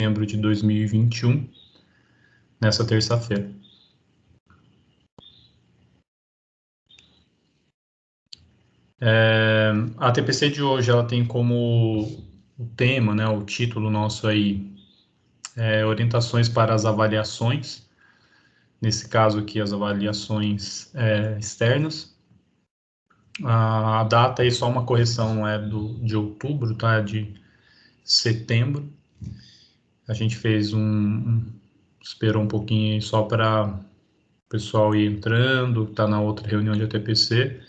setembro de 2021, nessa terça-feira. A TPC de hoje, ela tem como o tema, né, o título nosso aí, orientações para as avaliações, nesse caso aqui, as avaliações externas. A data aí, só uma correção, não é de outubro, tá? É de setembro. A gente fez esperou um pouquinho aí só para o pessoal ir entrando, tá na outra reunião de ATPC,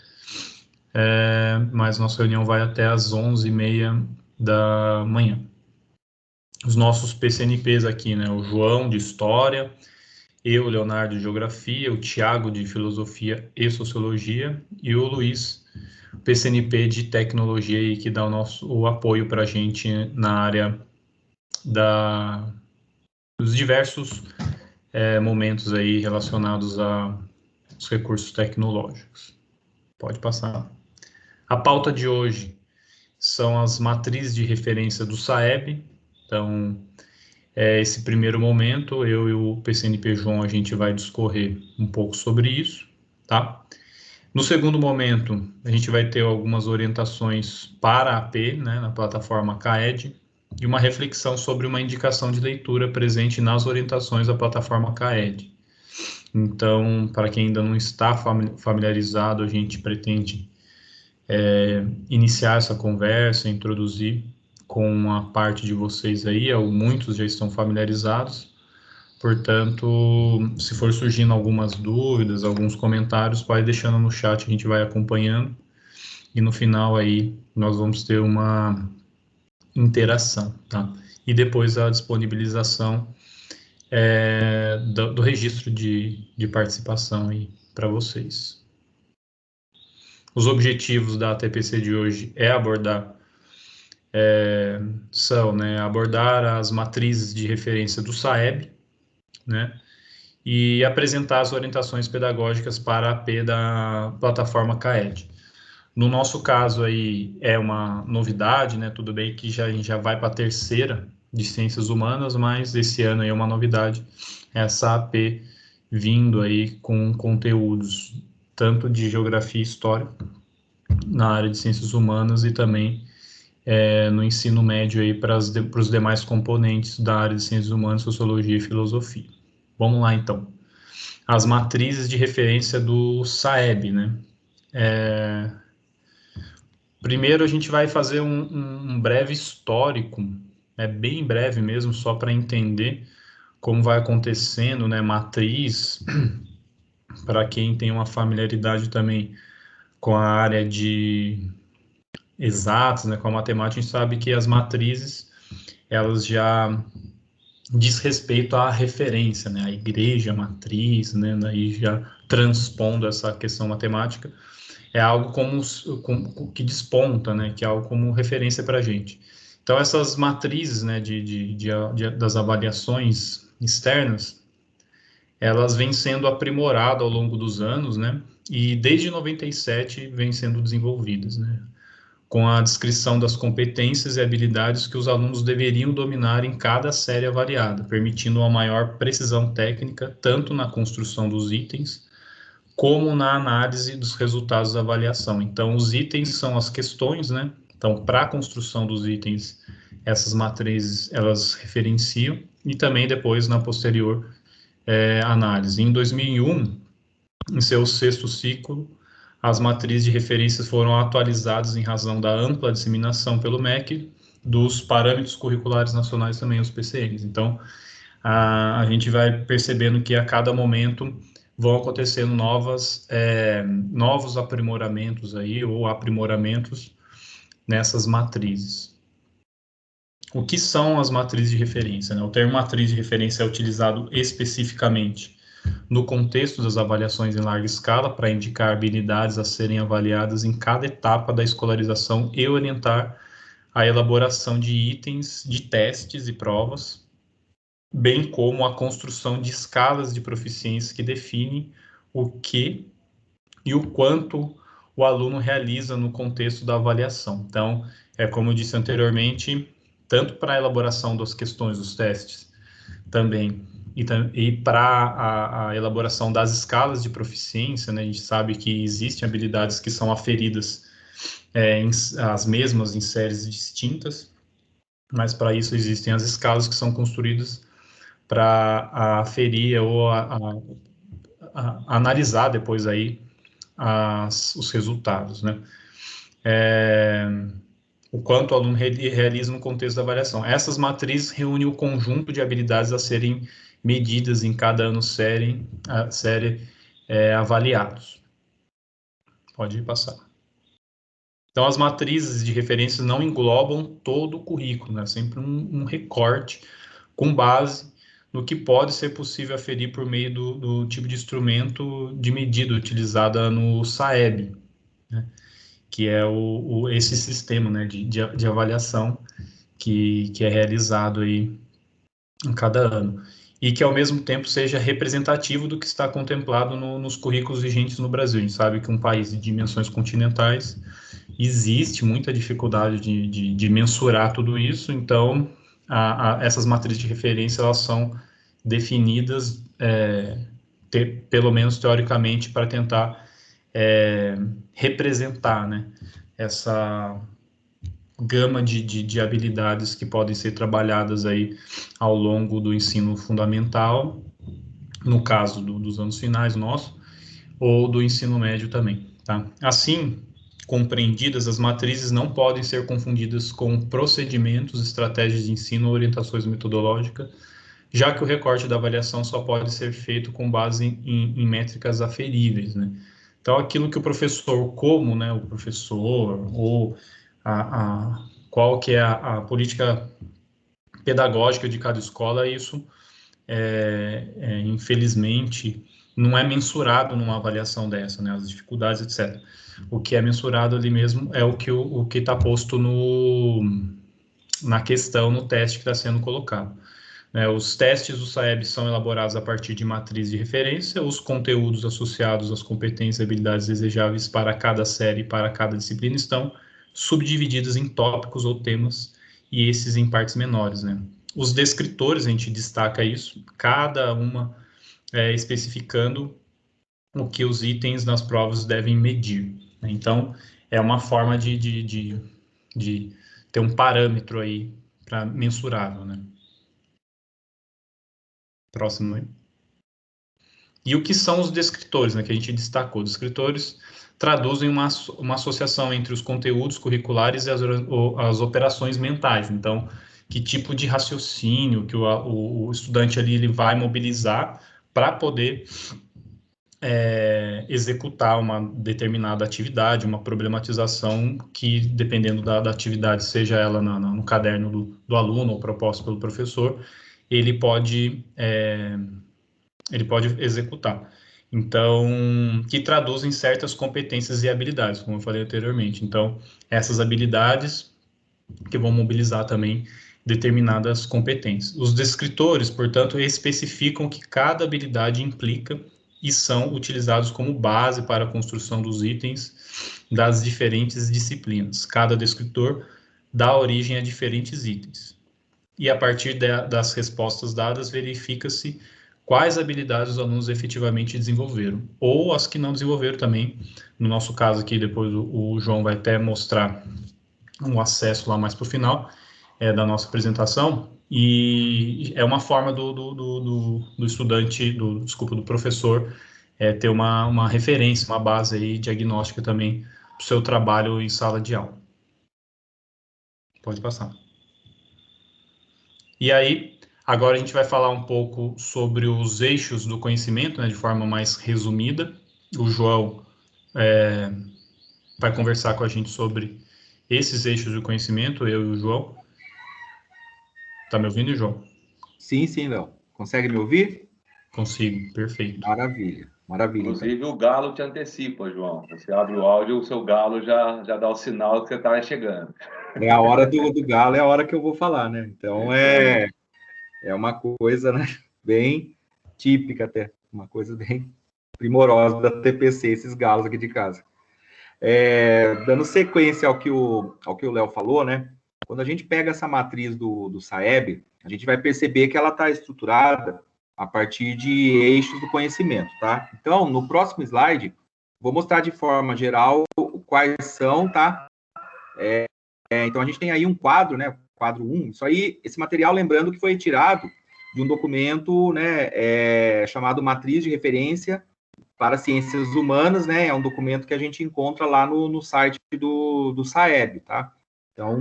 mas nossa reunião vai até às 11h30 da manhã. Os nossos PCNPs aqui, né? O João, de História, eu, Leonardo, de Geografia, o Tiago, de Filosofia e Sociologia, e o Luiz, PCNP de Tecnologia, aí, que dá o apoio para a gente na área dos diversos momentos aí relacionados aos recursos tecnológicos. Pode passar. A pauta de hoje são as matrizes de referência do SAEB. Então, esse primeiro momento, eu e o PCNP João, a gente vai discorrer um pouco sobre isso, tá? No segundo momento, a gente vai ter algumas orientações para a AP, né, na plataforma CAED, e uma reflexão sobre uma indicação de leitura presente nas orientações da plataforma CAED. Então, para quem ainda não está familiarizado, a gente pretende iniciar essa conversa, introduzir com a parte de vocês aí, muitos já estão familiarizados, portanto, se for surgindo algumas dúvidas, alguns comentários, pode deixando no chat, a gente vai acompanhando, e no final aí nós vamos ter uma interação, tá? E depois a disponibilização do registro de participação aí para vocês. Os objetivos da TPC de hoje são, né, abordar as matrizes de referência do SAEB, né, e apresentar as orientações pedagógicas para a AP da plataforma CAED. No nosso caso aí é uma novidade, né, tudo bem que a gente já vai para a terceira de Ciências Humanas, mas esse ano aí é uma novidade, essa AP vindo aí com conteúdos tanto de Geografia e História na área de Ciências Humanas e também no ensino médio aí para os demais componentes da área de Ciências Humanas, Sociologia e Filosofia. Vamos lá, então. As matrizes de referência do SAEB, né? Primeiro, a gente vai fazer um breve histórico, bem breve mesmo, só para entender como vai acontecendo, né? Matriz, para quem tem uma familiaridade também com a área de exatas, né? Com a matemática, a gente sabe que as matrizes, elas já diz respeito à referência, né? A igreja matriz, né? Daí já transpondo essa questão matemática, é algo como que desponta, né? Que é algo como referência para a gente. Então, essas matrizes, né? Das avaliações externas, elas vêm sendo aprimoradas ao longo dos anos, né? E desde 97 vêm sendo desenvolvidas, né? Com a descrição das competências e habilidades que os alunos deveriam dominar em cada série avaliada, permitindo uma maior precisão técnica, tanto na construção dos itens, como na análise dos resultados da avaliação. Então, os itens são as questões, né? Então, para a construção dos itens, essas matrizes, elas referenciam, e também depois, na posterior análise. Em 2001, em seu sexto ciclo, as matrizes de referências foram atualizadas em razão da ampla disseminação pelo MEC dos parâmetros curriculares nacionais, também os PCNs. Então, a gente vai percebendo que a cada momento vão acontecendo novos aprimoramentos aí, ou aprimoramentos nessas matrizes. O que são as matrizes de referência, né? O termo matriz de referência é utilizado especificamente no contexto das avaliações em larga escala para indicar habilidades a serem avaliadas em cada etapa da escolarização e orientar a elaboração de itens de testes e provas, bem como a construção de escalas de proficiência que definem o que e o quanto o aluno realiza no contexto da avaliação. Então, como eu disse anteriormente, tanto para a elaboração das questões dos testes também, e para a elaboração das escalas de proficiência, né? A gente sabe que existem habilidades que são aferidas as mesmas em séries distintas, mas para isso existem as escalas que são construídas para aferir ou analisar depois aí os resultados, né? O quanto o aluno realiza no contexto da avaliação. Essas matrizes reúnem o conjunto de habilidades a serem medidas em cada ano série avaliados. Pode passar. Então, as matrizes de referência não englobam todo o currículo, né? Sempre um recorte com base no que pode ser possível aferir por meio do tipo de instrumento de medida utilizada no SAEB, né? Que é esse sistema, né, de avaliação que é realizado aí em cada ano. E que, ao mesmo tempo, seja representativo do que está contemplado nos currículos vigentes no Brasil. A gente sabe que um país de dimensões continentais existe muita dificuldade de mensurar tudo isso, então essas matrizes de referência elas são definidas, pelo menos teoricamente, para tentar representar, né, essa gama de habilidades que podem ser trabalhadas aí ao longo do ensino fundamental, no caso dos anos finais nosso, ou do ensino médio também, tá? Assim, compreendidas, as matrizes não podem ser confundidas com procedimentos, estratégias de ensino ou orientações metodológicas, já que o recorte da avaliação só pode ser feito com base em métricas aferíveis, né? Então, aquilo que o professor, como, né, o professor, ou qual que é a política pedagógica de cada escola, isso, infelizmente, não é mensurado numa avaliação dessa, né, as dificuldades, etc. O que é mensurado ali mesmo é o que está posto na questão, no teste que está sendo colocado. Os testes do SAEB são elaborados a partir de matriz de referência, os conteúdos associados às competências e habilidades desejáveis para cada série e para cada disciplina estão subdivididos em tópicos ou temas, e esses em partes menores, né? Os descritores, a gente destaca isso, cada uma especificando o que os itens nas provas devem medir, né? Então, é uma forma de ter um parâmetro aí para mensurável, né? Próximo aí. E o que são os descritores, né, que a gente destacou? Descritores traduzem uma associação entre os conteúdos curriculares e as operações mentais. Então, que tipo de raciocínio que o estudante ali ele vai mobilizar para poder executar uma determinada atividade, uma problematização que, dependendo da atividade, seja ela no caderno do aluno ou proposta pelo professor, ele pode executar. Então, que traduzem certas competências e habilidades, como eu falei anteriormente. Então, essas habilidades que vão mobilizar também determinadas competências. Os descritores, portanto, especificam que cada habilidade implica e são utilizados como base para a construção dos itens das diferentes disciplinas. Cada descritor dá origem a diferentes itens. E a partir das respostas dadas, verifica-se quais habilidades os alunos efetivamente desenvolveram, ou as que não desenvolveram também. No nosso caso aqui, depois o João vai até mostrar um acesso lá mais para o final da nossa apresentação, e é uma forma do estudante, desculpa, do professor, ter uma referência, uma base aí diagnóstica também para o seu trabalho em sala de aula. Pode passar. E aí, agora a gente vai falar um pouco sobre os eixos do conhecimento, né, de forma mais resumida. O João vai conversar com a gente sobre esses eixos do conhecimento, eu e o João. Tá me ouvindo, João? Sim, sim, Léo. Consegue me ouvir? Consigo, perfeito. Maravilha, maravilha. Inclusive, Então. o galo te antecipa, João. Você abre o áudio, o seu galo já dá o sinal que você está chegando. É a hora do galo, é a hora que eu vou falar, né? Então, é uma coisa, né, bem típica até, uma coisa bem primorosa da TPC, esses galos aqui de casa. Dando sequência ao que o Léo falou, né? Quando a gente pega essa matriz do SAEB, a gente vai perceber que ela está estruturada a partir de eixos do conhecimento, tá? Então, no próximo slide, vou mostrar de forma geral quais são, tá? Então, a gente tem aí um quadro, né? Quadro 1. Isso aí, esse material, lembrando que foi tirado de um documento, né, chamado Matriz de Referência para Ciências Humanas, né? É um documento que a gente encontra lá no site do SAEB, tá? Então,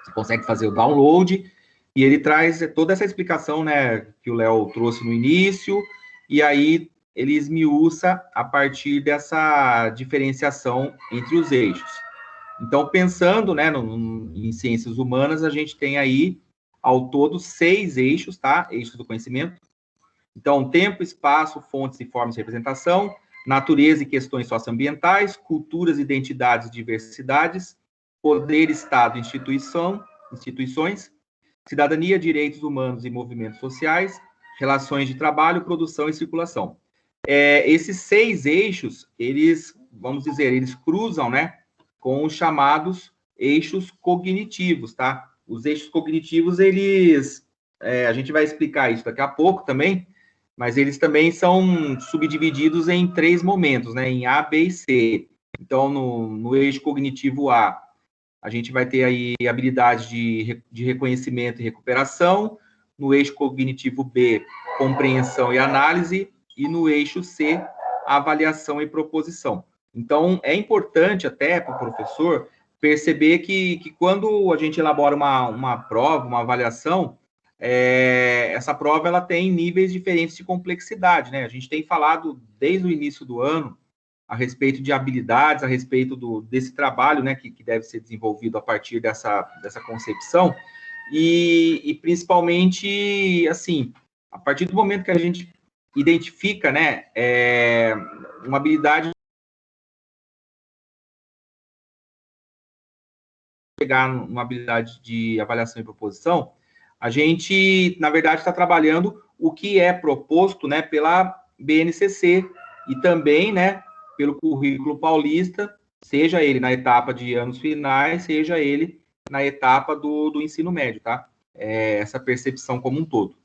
você consegue fazer o download e ele traz toda essa explicação, né, que o Léo trouxe no início, e aí ele esmiuça a partir dessa diferenciação entre os eixos. Então, pensando, né, em ciências humanas, a gente tem aí, ao todo, 6 eixos, tá? Eixos do conhecimento. Então, tempo, espaço, fontes e formas de representação, natureza e questões socioambientais, culturas, identidades e diversidades, poder, Estado e instituições, cidadania, direitos humanos e movimentos sociais, relações de trabalho, produção e circulação. Esses 6 eixos, eles, vamos dizer, eles cruzam, né, com os chamados eixos cognitivos, tá? Os eixos cognitivos, eles, a gente vai explicar isso daqui a pouco também, mas eles também são subdivididos em 3 momentos, né, em A, B e C. Então, no eixo cognitivo A, a gente vai ter aí habilidades de reconhecimento e recuperação, no eixo cognitivo B, compreensão e análise, e no eixo C, avaliação e proposição. Então, é importante até para o professor perceber que quando a gente elabora uma prova, uma avaliação, essa prova ela tem níveis diferentes de complexidade, né? A gente tem falado desde o início do ano a respeito de habilidades, a respeito desse trabalho, né, que deve ser desenvolvido a partir dessa concepção, e principalmente, assim, a partir do momento que a gente identifica, né, uma habilidade, chegar numa habilidade de avaliação e proposição, a gente, na verdade, está trabalhando o que é proposto, né, pela BNCC e também, né, pelo currículo paulista, seja ele na etapa de anos finais, seja ele na etapa do ensino médio, tá? Essa percepção como um todo.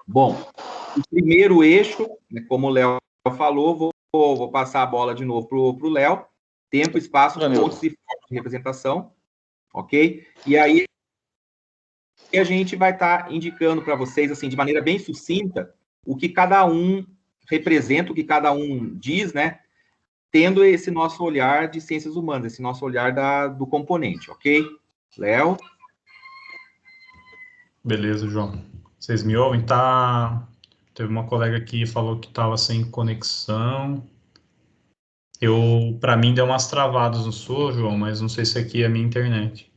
Bom, o primeiro eixo, né, como o Léo falou, vou passar a bola de novo para o Léo. Tempo, espaço, fontes e formas de representação, ok? E aí a gente vai estar indicando para vocês, assim, de maneira bem sucinta, o que cada um representa, o que cada um diz, né? Tendo esse nosso olhar de ciências humanas, esse nosso olhar do componente, ok? Léo? Beleza, João. Vocês me ouvem? Teve uma colega aqui que falou que estava sem conexão. Para mim, deu umas travadas no seu, João, mas não sei se aqui é a minha internet.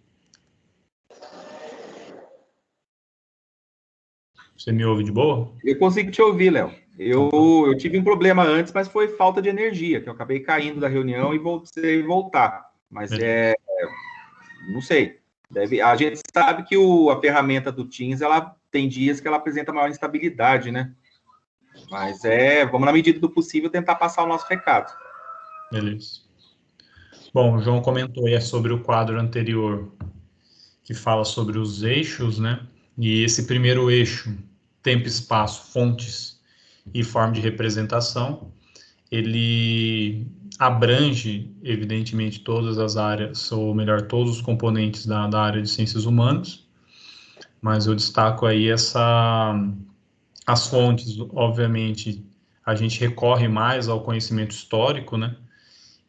Você me ouve de boa? Eu consigo te ouvir, Léo. Eu tive um problema antes, mas foi falta de energia, que eu acabei caindo da reunião e voltei voltar. Mas não sei. A gente sabe que a ferramenta do Teams, ela tem dias que ela apresenta maior instabilidade, né? Mas vamos, na medida do possível, tentar passar o nosso recado. Beleza. Bom, o João comentou aí sobre o quadro anterior, que fala sobre os eixos, né? E esse primeiro eixo, tempo, espaço, fontes e forma de representação, ele abrange, evidentemente, todas as áreas, ou melhor, todos os componentes da área de ciências humanas, mas eu destaco aí as fontes, obviamente, a gente recorre mais ao conhecimento histórico, né?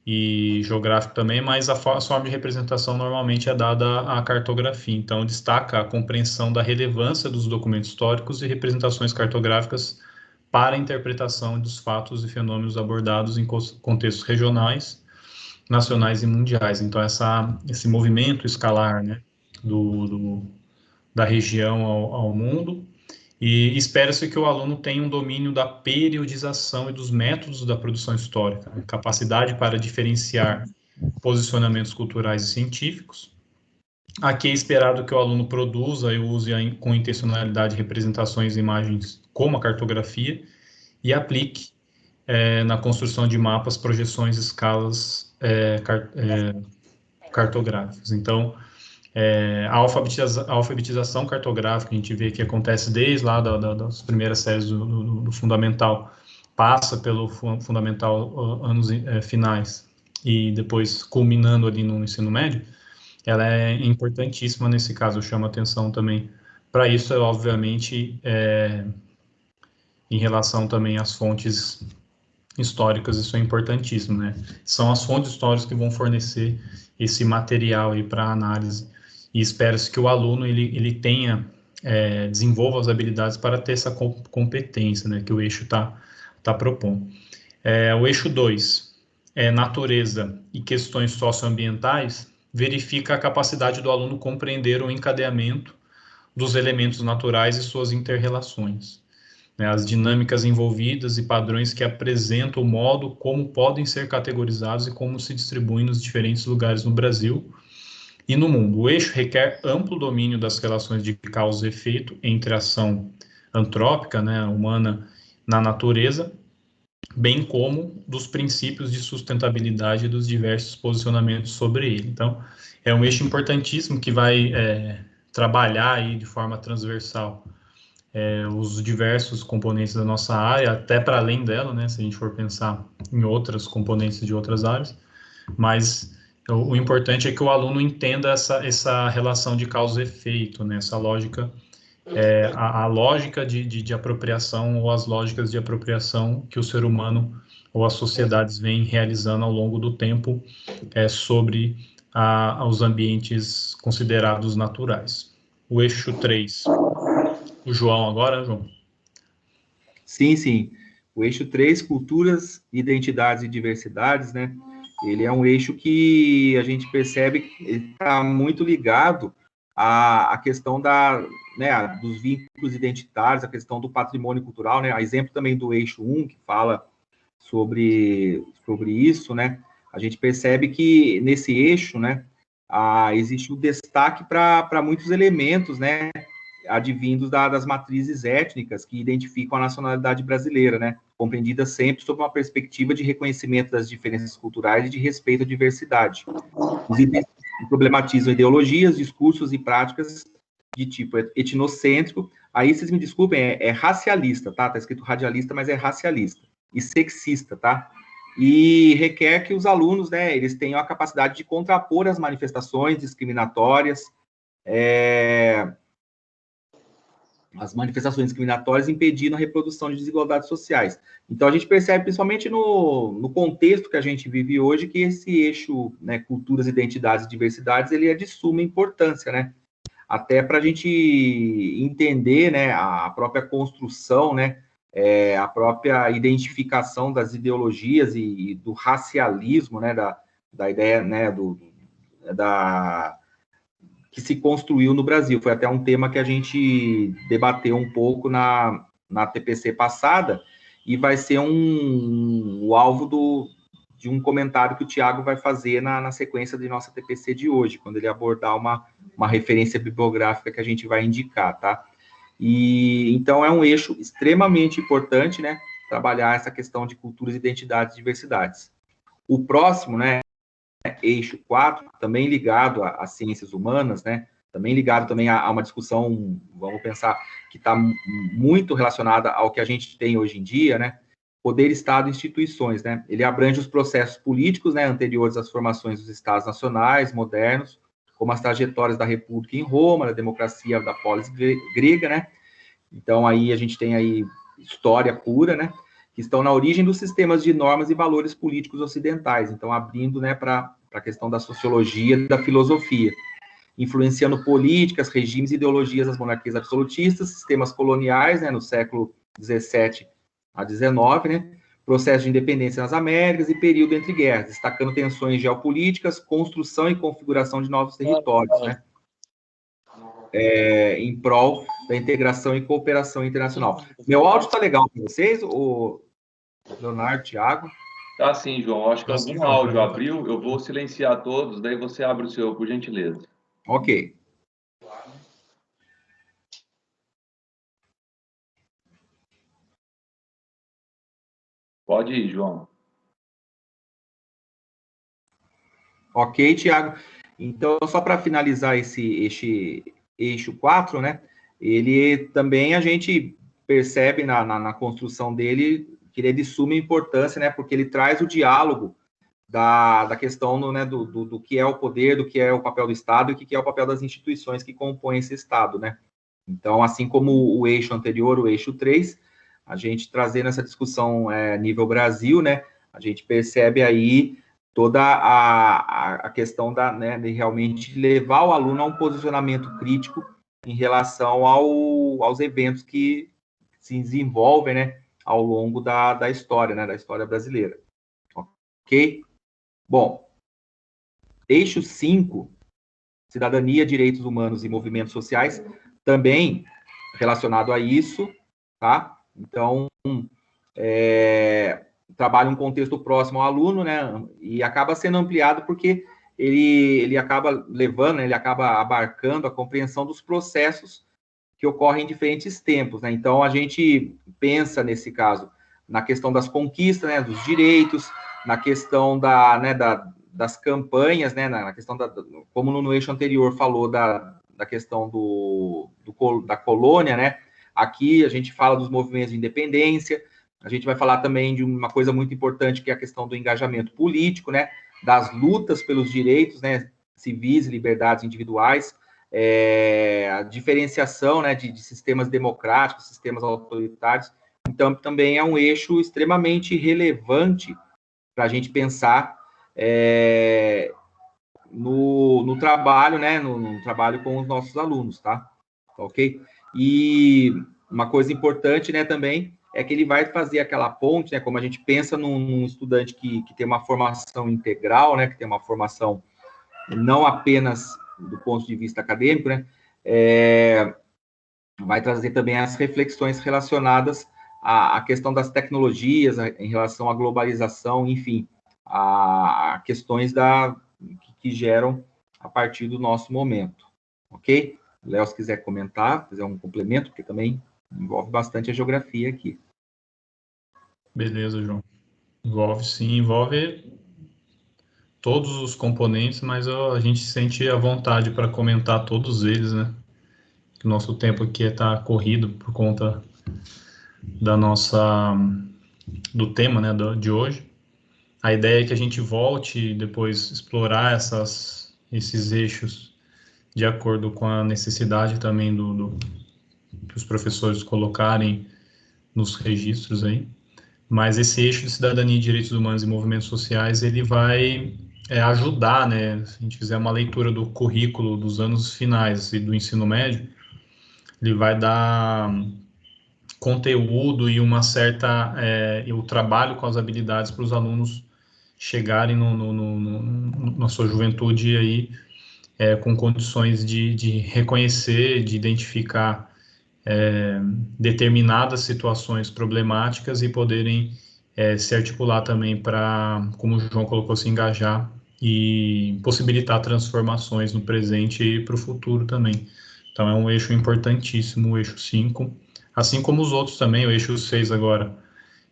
E geográfico também, mas a forma de representação normalmente é dada à cartografia. Então, destaca a compreensão da relevância dos documentos históricos e representações cartográficas para a interpretação dos fatos e fenômenos abordados em contextos regionais, nacionais e mundiais. Então, esse movimento escalar, né, da região ao mundo, e espera-se que o aluno tenha um domínio da periodização e dos métodos da produção histórica, capacidade para diferenciar posicionamentos culturais e científicos. Aqui é esperado que o aluno produza e use com intencionalidade representações e imagens como a cartografia e aplique na construção de mapas, projeções, escalas cartográficas. Então, A alfabetização cartográfica, a gente vê que acontece desde lá das primeiras séries do fundamental, passa pelo fundamental anos finais e depois culminando ali no ensino médio, ela é importantíssima nesse caso, eu chamo a atenção também para isso, obviamente, em relação também às fontes históricas, isso é importantíssimo, né? São as fontes históricas que vão fornecer esse material aí para análise e espera-se que o aluno ele tenha, desenvolva as habilidades para ter essa competência, né, que o eixo tá propondo. O eixo 2, natureza e questões socioambientais, verifica a capacidade do aluno compreender o encadeamento dos elementos naturais e suas interrelações, né, as dinâmicas envolvidas e padrões que apresentam o modo como podem ser categorizados e como se distribuem nos diferentes lugares no Brasil e no mundo. O eixo requer amplo domínio das relações de causa e efeito entre a ação antrópica, né, humana, na natureza, bem como dos princípios de sustentabilidade e dos diversos posicionamentos sobre ele. Então, é um eixo importantíssimo que vai trabalhar aí de forma transversal os diversos componentes da nossa área, até para além dela, né, se a gente for pensar em outras componentes de outras áreas, mas o importante é que o aluno entenda essa relação de causa e efeito, né, essa lógica, a lógica de apropriação ou as lógicas de apropriação que o ser humano ou as sociedades vêm realizando ao longo do tempo sobre os ambientes considerados naturais. O eixo 3, o João agora, João. Sim, sim. O eixo 3, culturas, identidades e diversidades, né? Ele é um eixo que a gente percebe que está muito ligado à questão dos vínculos identitários, a questão do patrimônio cultural, né? A exemplo também do eixo 1, que fala sobre isso, né? A gente percebe que nesse eixo, né, existe um destaque para muitos elementos, né, advindos das matrizes étnicas que identificam a nacionalidade brasileira, né, compreendida sempre sob uma perspectiva de reconhecimento das diferenças culturais e de respeito à diversidade. Os itens problematizam ideologias, discursos e práticas de tipo etnocêntrico. Aí vocês me desculpem, é racialista, tá? Tá escrito radialista, mas é racialista e sexista, tá? E requer que os alunos, né, eles tenham a capacidade de contrapor as manifestações discriminatórias, impedindo a reprodução de desigualdades sociais. Então, a gente percebe, principalmente no contexto que a gente vive hoje, que esse eixo, né, culturas, identidades e diversidades, ele é de suma importância, né? Até para a gente entender, né, a própria construção, né, a própria identificação das ideologias e do racialismo, né, da ideia, né, que se construiu no Brasil. Foi até um tema que a gente debateu um pouco na TPC passada, e vai ser o alvo de um comentário que o Tiago vai fazer na sequência de nossa TPC de hoje, quando ele abordar uma referência bibliográfica que a gente vai indicar, tá? E então é um eixo extremamente importante, né, trabalhar essa questão de culturas, identidades e diversidades. O próximo, né, eixo 4, também ligado às ciências humanas, né, também ligado também a uma discussão, vamos pensar, que está muito relacionada ao que a gente tem hoje em dia, né, poder, Estado e instituições, né, ele abrange os processos políticos, né, anteriores às formações dos Estados nacionais, modernos, como as trajetórias da República em Roma, da democracia da polis grega, né, então aí a gente tem aí história pura, né, que estão na origem dos sistemas de normas e valores políticos ocidentais, então abrindo, né, para a questão da sociologia e da filosofia, influenciando políticas, regimes e ideologias das monarquias absolutistas, sistemas coloniais, né, no século 17 a 19, né, processo de independência nas Américas e período entre guerras, destacando tensões geopolíticas, construção e configuração de novos territórios, né, em prol da integração e cooperação internacional. Meu áudio está legal para vocês, o Leonardo, Thiago? Tá sim, João. Acho que algum áudio abriu. Eu vou silenciar todos, daí você abre o seu, por gentileza. Ok. Pode ir, João. Ok, Thiago. Então, só para finalizar esse eixo 4, né? Ele também a gente percebe na construção dele que ele é de suma importância, né? Porque ele traz o diálogo da questão né, do que é o poder, do que é o papel do Estado e o que é o papel das instituições que compõem esse Estado, né? Então, assim como o eixo anterior, o eixo 3, a gente trazendo essa discussão nível Brasil, né? A gente percebe aí toda a questão né, de realmente levar o aluno a um posicionamento crítico em relação aos eventos que se desenvolvem, né, ao longo da história, né, da história brasileira. Ok? Bom, eixo 5, cidadania, direitos humanos e movimentos sociais, também relacionado a isso, tá? Então, trabalha um contexto próximo ao aluno, né? E acaba sendo ampliado porque ele acaba levando, né, ele acaba abarcando a compreensão dos processos que ocorrem em diferentes tempos, né? Então, a gente pensa, nesse caso, na questão das conquistas, né, dos direitos, na questão das campanhas, né, na questão como no eixo anterior falou da questão da colônia, né? Aqui a gente fala dos movimentos de independência, a gente vai falar também de uma coisa muito importante, que é a questão do engajamento político, né? Das lutas pelos direitos, né, civis e liberdades individuais, a diferenciação, né, de sistemas democráticos, sistemas autoritários. Então, também é um eixo extremamente relevante para a gente pensar no trabalho, né, no trabalho com os nossos alunos, tá? Ok? E uma coisa importante, né, também, é que ele vai fazer aquela ponte, né, como a gente pensa num estudante que tem uma formação integral, né, que tem uma formação não apenas do ponto de vista acadêmico, né, vai trazer também as reflexões relacionadas à questão das tecnologias, em relação à globalização, enfim, a questões que geram a partir do nosso momento, ok? Léo, se quiser comentar, fazer um complemento, porque também envolve bastante a geografia aqui. Beleza, João. Envolve sim, envolve todos os componentes, mas a gente sente a vontade para comentar todos eles, né? O nosso tempo aqui está corrido por conta do tema, né, de hoje. A ideia é que a gente volte e depois explorar esses eixos de acordo com a necessidade também que os professores colocarem nos registros aí. Mas esse eixo de cidadania, direitos humanos e movimentos sociais, ele vai ajudar, né? Se a gente fizer uma leitura do currículo dos anos finais e do ensino médio, ele vai dar conteúdo e uma certa o trabalho com as habilidades para os alunos chegarem na sua juventude aí com condições de reconhecer, de identificar determinadas situações problemáticas e poderem se articular também para, como o João colocou, se engajar e possibilitar transformações no presente e para o futuro também. Então é um eixo importantíssimo, o eixo 5, assim como os outros também, o eixo 6 agora,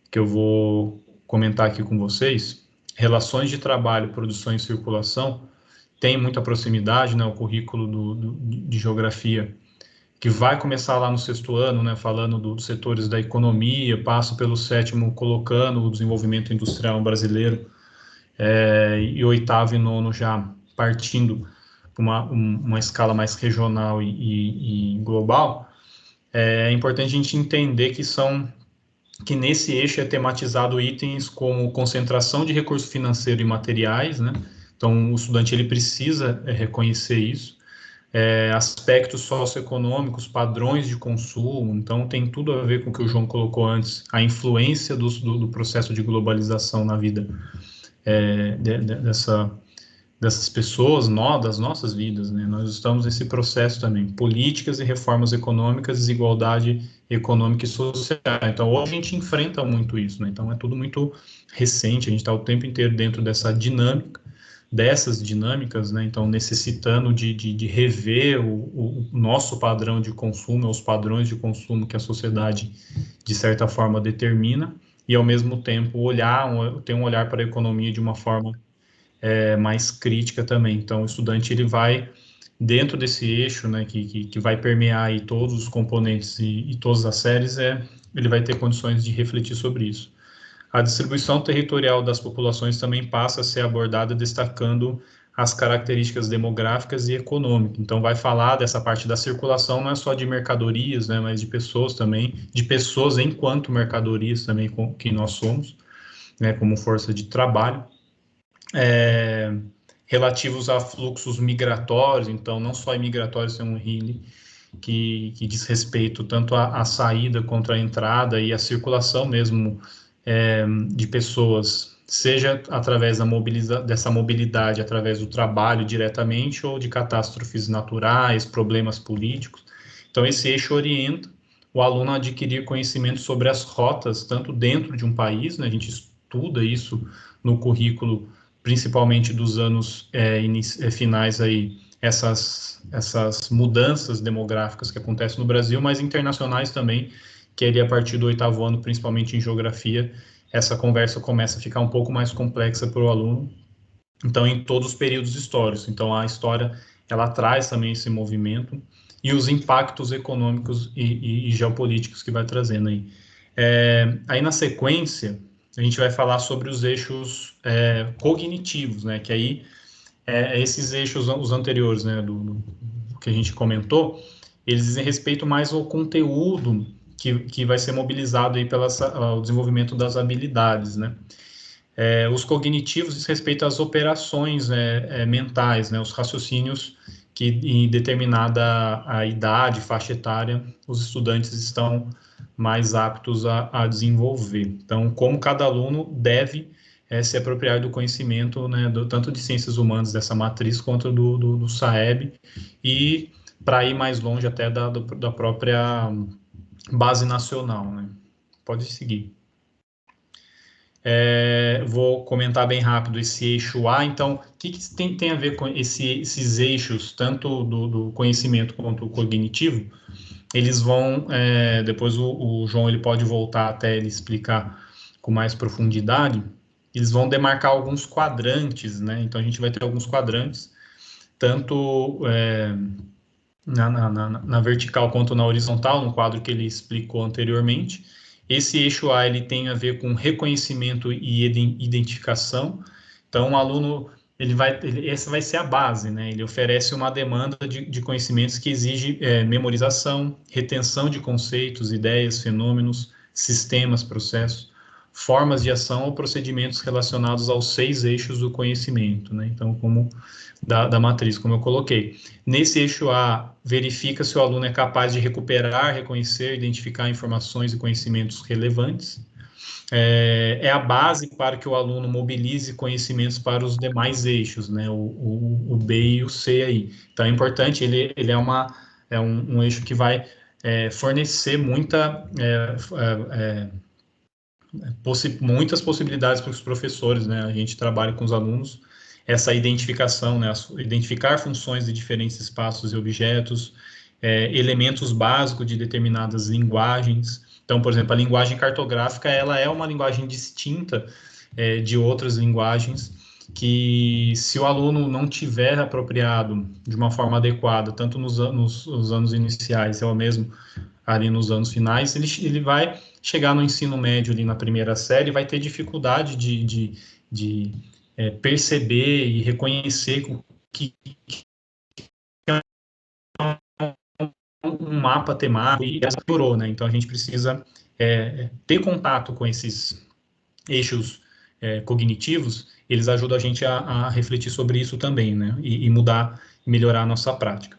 que eu vou comentar aqui com vocês. Relações de trabalho, produção e circulação, tem muita proximidade, né, o currículo de geografia, que vai começar lá no 6º ano, né, falando dos setores da economia, passa pelo 7º colocando o desenvolvimento industrial brasileiro, e 8º e 9º já partindo para uma escala mais regional e global. É importante a gente entender que nesse eixo é tematizado itens como concentração de recurso financeiro e materiais, né? Então, o estudante ele precisa reconhecer isso. Aspectos socioeconômicos, padrões de consumo, então tem tudo a ver com o que o João colocou antes, a influência do processo de globalização na vida dessas pessoas, das nossas vidas, né? Nós estamos nesse processo também, políticas e reformas econômicas, desigualdade econômica e social. Então, hoje a gente enfrenta muito isso, né? Então, é tudo muito recente, a gente está o tempo inteiro dentro dessas dinâmicas, né? Então, necessitando de rever o nosso padrão de consumo, os padrões de consumo que a sociedade, de certa forma, determina, e, ao mesmo tempo, ter um olhar para a economia de uma forma mais crítica também. Então, o estudante ele vai dentro desse eixo, né, que vai permear aí todos os componentes e todas as séries, ele vai ter condições de refletir sobre isso. A distribuição territorial das populações também passa a ser abordada destacando as características demográficas e econômicas. Então, vai falar dessa parte da circulação, não é só de mercadorias, né, mas de pessoas também, de pessoas enquanto mercadorias também que nós somos, né, como força de trabalho. Relativos a fluxos migratórios, então, não só imigratórios, tem um RILE que diz respeito tanto à saída quanto à entrada e à circulação mesmo de pessoas, seja através dessa mobilidade, através do trabalho diretamente, ou de catástrofes naturais, problemas políticos. Então, esse eixo orienta o aluno a adquirir conhecimento sobre as rotas, tanto dentro de um país, né, a gente estuda isso no currículo, principalmente dos anos finais aí, essas mudanças demográficas que acontecem no Brasil, mas internacionais também, que ali a partir do 8º ano, principalmente em geografia, essa conversa começa a ficar um pouco mais complexa para o aluno. Então, em todos os períodos históricos. Então, a história, ela traz também esse movimento e os impactos econômicos e geopolíticos que vai trazendo aí. Aí, na sequência, a gente vai falar sobre os eixos cognitivos, né, que aí esses eixos, os anteriores, né, do que a gente comentou, eles dizem respeito mais ao conteúdo que vai ser mobilizado aí pelo desenvolvimento das habilidades, né. Os cognitivos diz respeito às operações mentais, né, os raciocínios que em determinada a idade, faixa etária, os estudantes estão mais aptos a desenvolver. Então, como cada aluno deve se apropriar do conhecimento, né, tanto de ciências humanas dessa matriz, quanto do SAEB, e para ir mais longe até da própria base nacional, né? Pode seguir. Vou comentar bem rápido esse eixo A. Então, o que tem a ver com esses eixos, tanto do conhecimento quanto o cognitivo? Eles vão, depois o João ele pode voltar até ele explicar com mais profundidade, eles vão demarcar alguns quadrantes, né? Então, a gente vai ter alguns quadrantes, tanto na vertical quanto na horizontal, no quadro que ele explicou anteriormente. Esse eixo A ele tem a ver com reconhecimento e identificação. Então, o aluno essa vai ser a base, né? Ele oferece uma demanda de conhecimentos que exige memorização, retenção de conceitos, ideias, fenômenos, sistemas, processos, formas de ação ou procedimentos relacionados aos 6 eixos do conhecimento, né? Então, como da matriz, como eu coloquei. Nesse eixo A, verifica se o aluno é capaz de recuperar, reconhecer, identificar informações e conhecimentos relevantes. A base para que o aluno mobilize conhecimentos para os demais eixos, né? O B e o C aí. Então, é importante, ele é um eixo que vai fornecer muitas possibilidades para os professores, né? A gente trabalha com os alunos essa identificação, né? Identificar funções de diferentes espaços e objetos, elementos básicos de determinadas linguagens. Então, por exemplo, a linguagem cartográfica, ela é uma linguagem distinta de outras linguagens, que se o aluno não tiver apropriado de uma forma adequada, tanto nos anos iniciais, ou mesmo ali nos anos finais, ele vai chegar no ensino médio ali na primeira série, vai ter dificuldade de perceber e reconhecer que é um mapa temático e piorou, né? Então a gente precisa ter contato com esses eixos cognitivos, eles ajudam a gente a refletir sobre isso também, né? E mudar, melhorar a nossa prática.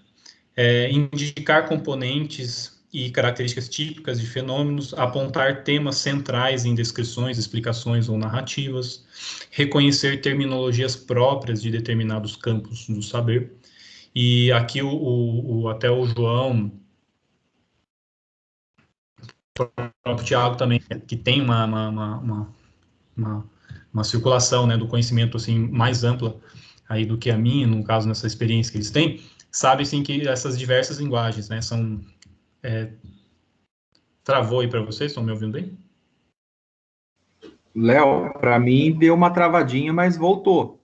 Indicar componentes e características típicas de fenômenos, apontar temas centrais em descrições, explicações ou narrativas, reconhecer terminologias próprias de determinados campos do saber. E aqui até o João, o próprio Tiago também, que tem uma circulação, né, do conhecimento assim, mais ampla aí do que a minha, no caso, nessa experiência que eles têm, sabe sim que essas diversas linguagens, né, são... Travou aí para vocês? Estão me ouvindo bem? Léo, para mim deu uma travadinha, mas voltou.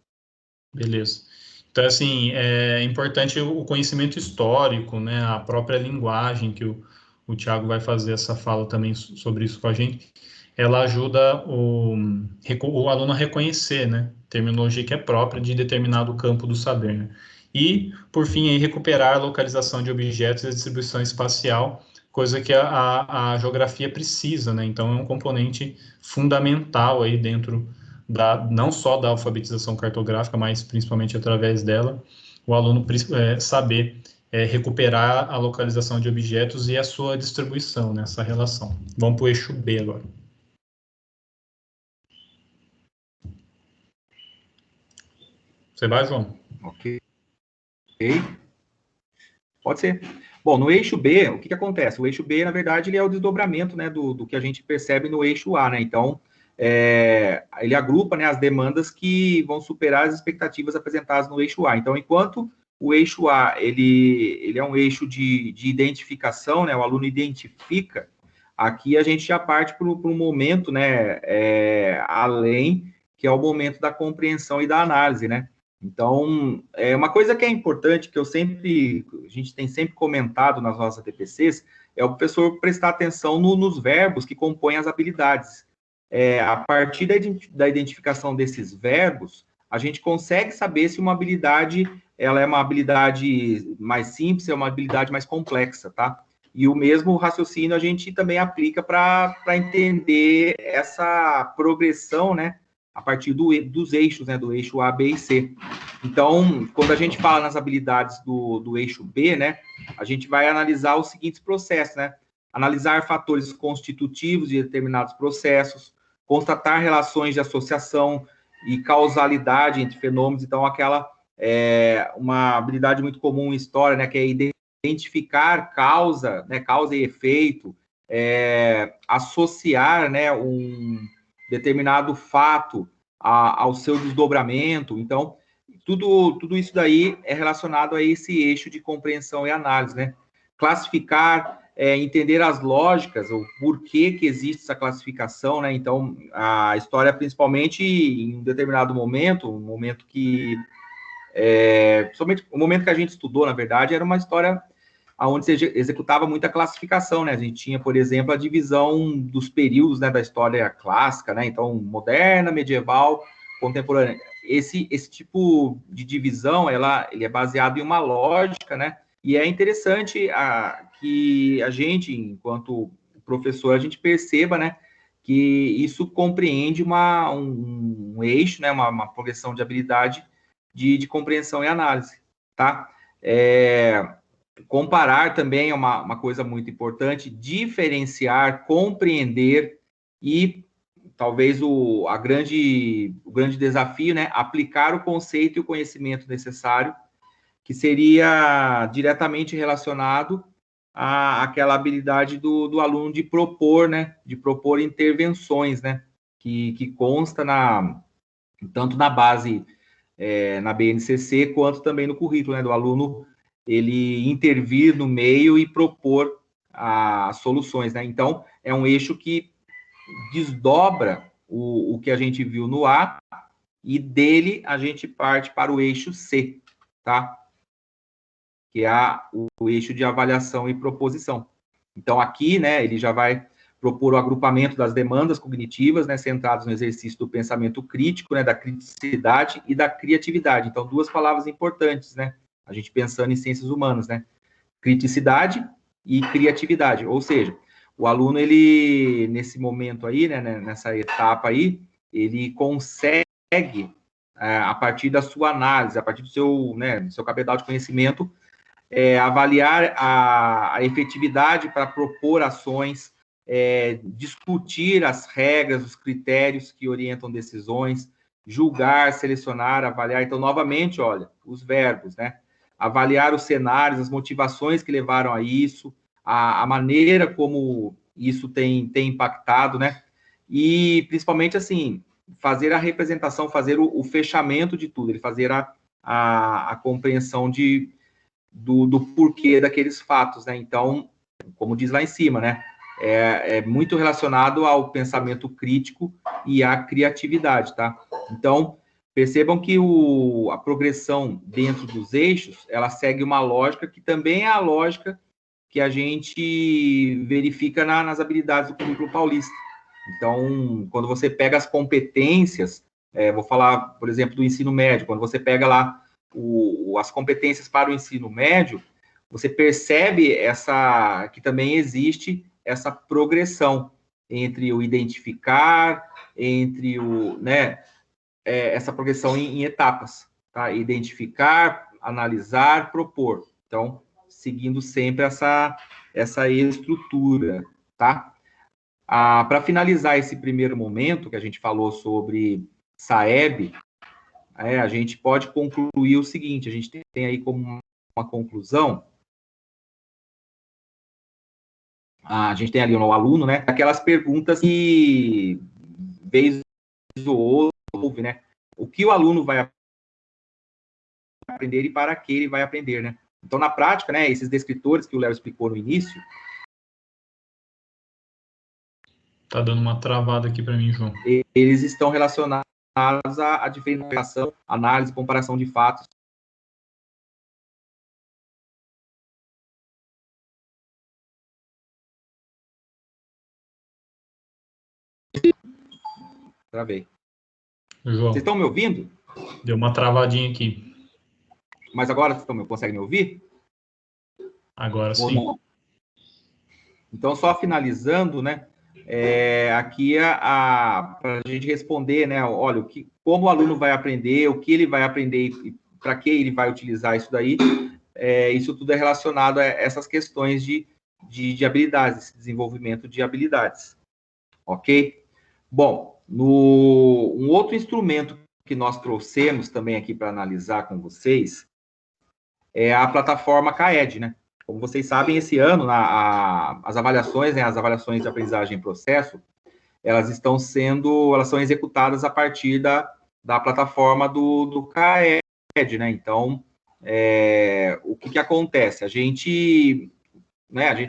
Beleza. Então, assim, é importante o conhecimento histórico, né? A própria linguagem que o Thiago vai fazer essa fala também sobre isso com a gente. Ela ajuda o aluno a reconhecer, né? Terminologia que é própria de determinado campo do saber, né? E, por fim, aí, recuperar a localização de objetos e a distribuição espacial, coisa que a geografia precisa, né? Então, é um componente fundamental aí dentro não só da alfabetização cartográfica, mas principalmente através dela, o aluno saber recuperar a localização de objetos e a sua distribuição nessa relação. Vamos para o eixo B agora. Você vai, João? Ok. Pode ser. Bom, no eixo B, o que acontece? O eixo B, na verdade, ele é o desdobramento, né, do que a gente percebe no eixo A, né? Então, ele agrupa, né, as demandas que vão superar as expectativas apresentadas no eixo A. Então, enquanto o eixo A, ele é um eixo de identificação, né, o aluno identifica, aqui a gente já parte para um momento, né, além, que é o momento da compreensão e da análise, né? Então, uma coisa que é importante, que a gente tem sempre comentado nas nossas TPCs, é o professor prestar atenção nos verbos que compõem as habilidades. A partir da identificação desses verbos, a gente consegue saber se uma habilidade, ela é uma habilidade mais simples, é uma habilidade mais complexa, tá? E o mesmo raciocínio a gente também aplica para entender essa progressão, né? A partir dos eixos, né? Do eixo A, B e C. Então, quando a gente fala nas habilidades do eixo B, né? A gente vai analisar os seguintes processos, né? Analisar fatores constitutivos de determinados processos, constatar relações de associação e causalidade entre fenômenos. Então, aquela uma habilidade muito comum em história, né? Que é identificar causa, né? Causa e efeito, associar, né? Um determinado fato ao seu desdobramento. Então, tudo isso daí é relacionado a esse eixo de compreensão e análise, né? Classificar, entender as lógicas, o porquê que existe essa classificação, né? Então, a história, principalmente em um determinado momento, um momento que... somente o momento que a gente estudou, na verdade, era uma história onde se executava muita classificação, né? A gente tinha, por exemplo, a divisão dos períodos, né, da história clássica, né? Então, moderna, medieval, contemporânea. Esse tipo de divisão, ele é baseado em uma lógica, né? E é interessante que a gente, enquanto professor, a gente perceba, né, que isso compreende um eixo, né, uma progressão de habilidade de compreensão e análise, tá? Comparar também é uma coisa muito importante, diferenciar, compreender e talvez o grande desafio, né, aplicar o conceito e o conhecimento necessário, que seria diretamente relacionado àquela habilidade do aluno de propor, né, de propor intervenções, né, que consta tanto na base, na BNCC, quanto também no currículo, né, do aluno ele intervir no meio e propor as soluções, né? Então, é um eixo que desdobra o que a gente viu no A e dele a gente parte para o eixo C, tá? Que é o eixo de avaliação e proposição. Então, aqui, né, ele já vai propor o agrupamento das demandas cognitivas, né, centradas no exercício do pensamento crítico, né, da criticidade e da criatividade. Então, duas palavras importantes, né? A gente pensando em ciências humanas, né? Criticidade e criatividade. Ou seja, o aluno, ele, nesse momento aí, né, nessa etapa aí, ele consegue, a partir da sua análise, a partir do seu, né, do seu cabedal de conhecimento, avaliar a efetividade para propor ações, discutir as regras, os critérios que orientam decisões, julgar, selecionar, avaliar. Então, novamente, olha, os verbos, né? Avaliar os cenários, as motivações que levaram a isso, a maneira como isso tem impactado, né? E, principalmente, assim, fazer a representação, fazer o fechamento de tudo, ele fazer a compreensão do porquê daqueles fatos, né? Então, como diz lá em cima, né? É muito relacionado ao pensamento crítico e à criatividade, tá? Então, Percebam que a progressão dentro dos eixos, ela segue uma lógica que também é a lógica que a gente verifica nas habilidades do currículo paulista. Então, quando você pega as competências, vou falar, por exemplo, do ensino médio, quando você pega lá as competências para o ensino médio, você percebe que também existe essa progressão entre o identificar, entre essa progressão em etapas, tá? Identificar, analisar, propor. Então, seguindo sempre essa estrutura, tá? Para finalizar esse primeiro momento que a gente falou sobre SAEB, a gente pode concluir o seguinte, a gente tem aí como uma conclusão, a gente tem ali o aluno, né, aquelas perguntas que, vez ou outra, né, o que o aluno vai aprender e para que ele vai aprender, né? Então, na prática, né, esses descritores que o Léo explicou no início, Tá dando uma travada aqui para mim, João. Eles estão relacionados à diferenciação, análise e comparação de fatos. Travei. João, Vocês estão me ouvindo? deu uma travadinha aqui. Mas agora vocês conseguem me ouvir? Agora sim. Então, só finalizando, né? Aqui para a gente responder, né? Olha, como o aluno vai aprender, o que ele vai aprender e para que ele vai utilizar isso daí. Isso tudo é relacionado a essas questões de habilidades, esse desenvolvimento de habilidades. Ok? Bom, um outro instrumento que nós trouxemos também aqui para analisar com vocês é a plataforma CAED, né? Como vocês sabem, esse ano, as avaliações, né, as avaliações de aprendizagem em processo, elas são executadas a partir da plataforma do CAED, né? Então, o que acontece? A gente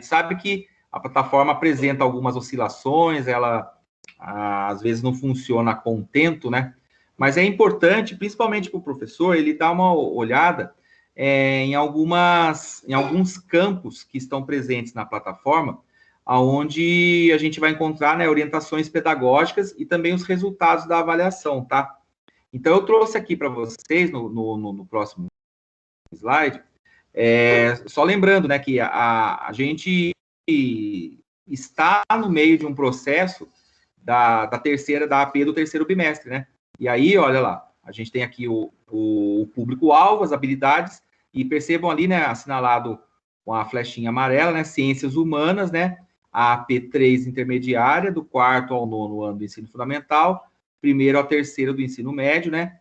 sabe que a plataforma apresenta algumas oscilações, ela às vezes não funciona a contento, né? Mas é importante, principalmente para o professor, ele dar uma olhada em alguns campos que estão presentes na plataforma, onde a gente vai encontrar, né, orientações pedagógicas e também os resultados da avaliação, tá? Então, eu trouxe aqui para vocês, no próximo slide, só lembrando, né, que a gente está no meio de um processo da AP do terceiro bimestre, né? E aí, olha lá, a gente tem aqui o público-alvo, as habilidades, e percebam ali, né, assinalado com a flechinha amarela, né, ciências humanas, né, a AP3 intermediária, do 4º ao 9º ano do ensino fundamental, 1º ao 3º do ensino médio, né,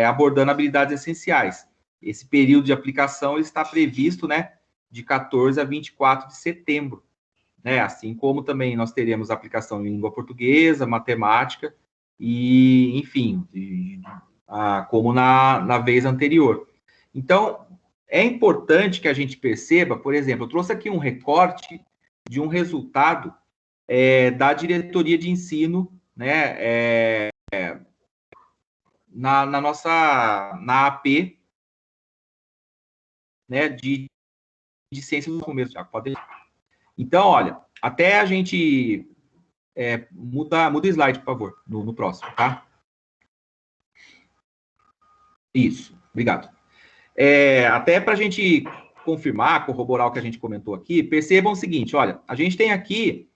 abordando habilidades essenciais. Esse período de aplicação está previsto, né, de 14 a 24 de setembro, né, assim como também nós teremos aplicação em língua portuguesa, matemática, e, enfim, como na vez anterior. Então, é importante que a gente perceba, por exemplo, eu trouxe aqui um recorte de um resultado da diretoria de ensino, né, na AP, né, de ciências do começo. Pode... Então, olha, até a gente muda o slide, por favor, no próximo, tá? Isso, obrigado. Até para a gente confirmar, corroborar o que a gente comentou aqui, percebam o seguinte, olha, a gente tem aqui,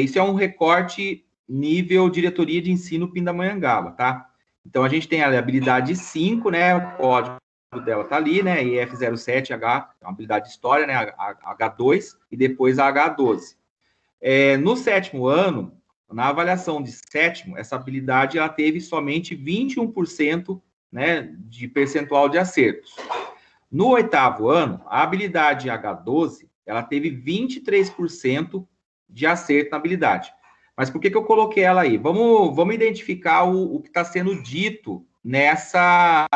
isso é um recorte nível diretoria de ensino Pindamonhangaba, tá? Então, a gente tem a habilidade 5, né, o código dela tá ali, né, IF07H, é uma habilidade de história, né, H2, e depois a H12. No 7º ano, na avaliação de 7º, essa habilidade ela teve somente 21%, né, de percentual de acertos. No 8º ano, a habilidade H12, ela teve 23% de acerto na habilidade. Mas por que eu coloquei ela aí? Vamos identificar o que está sendo dito nessas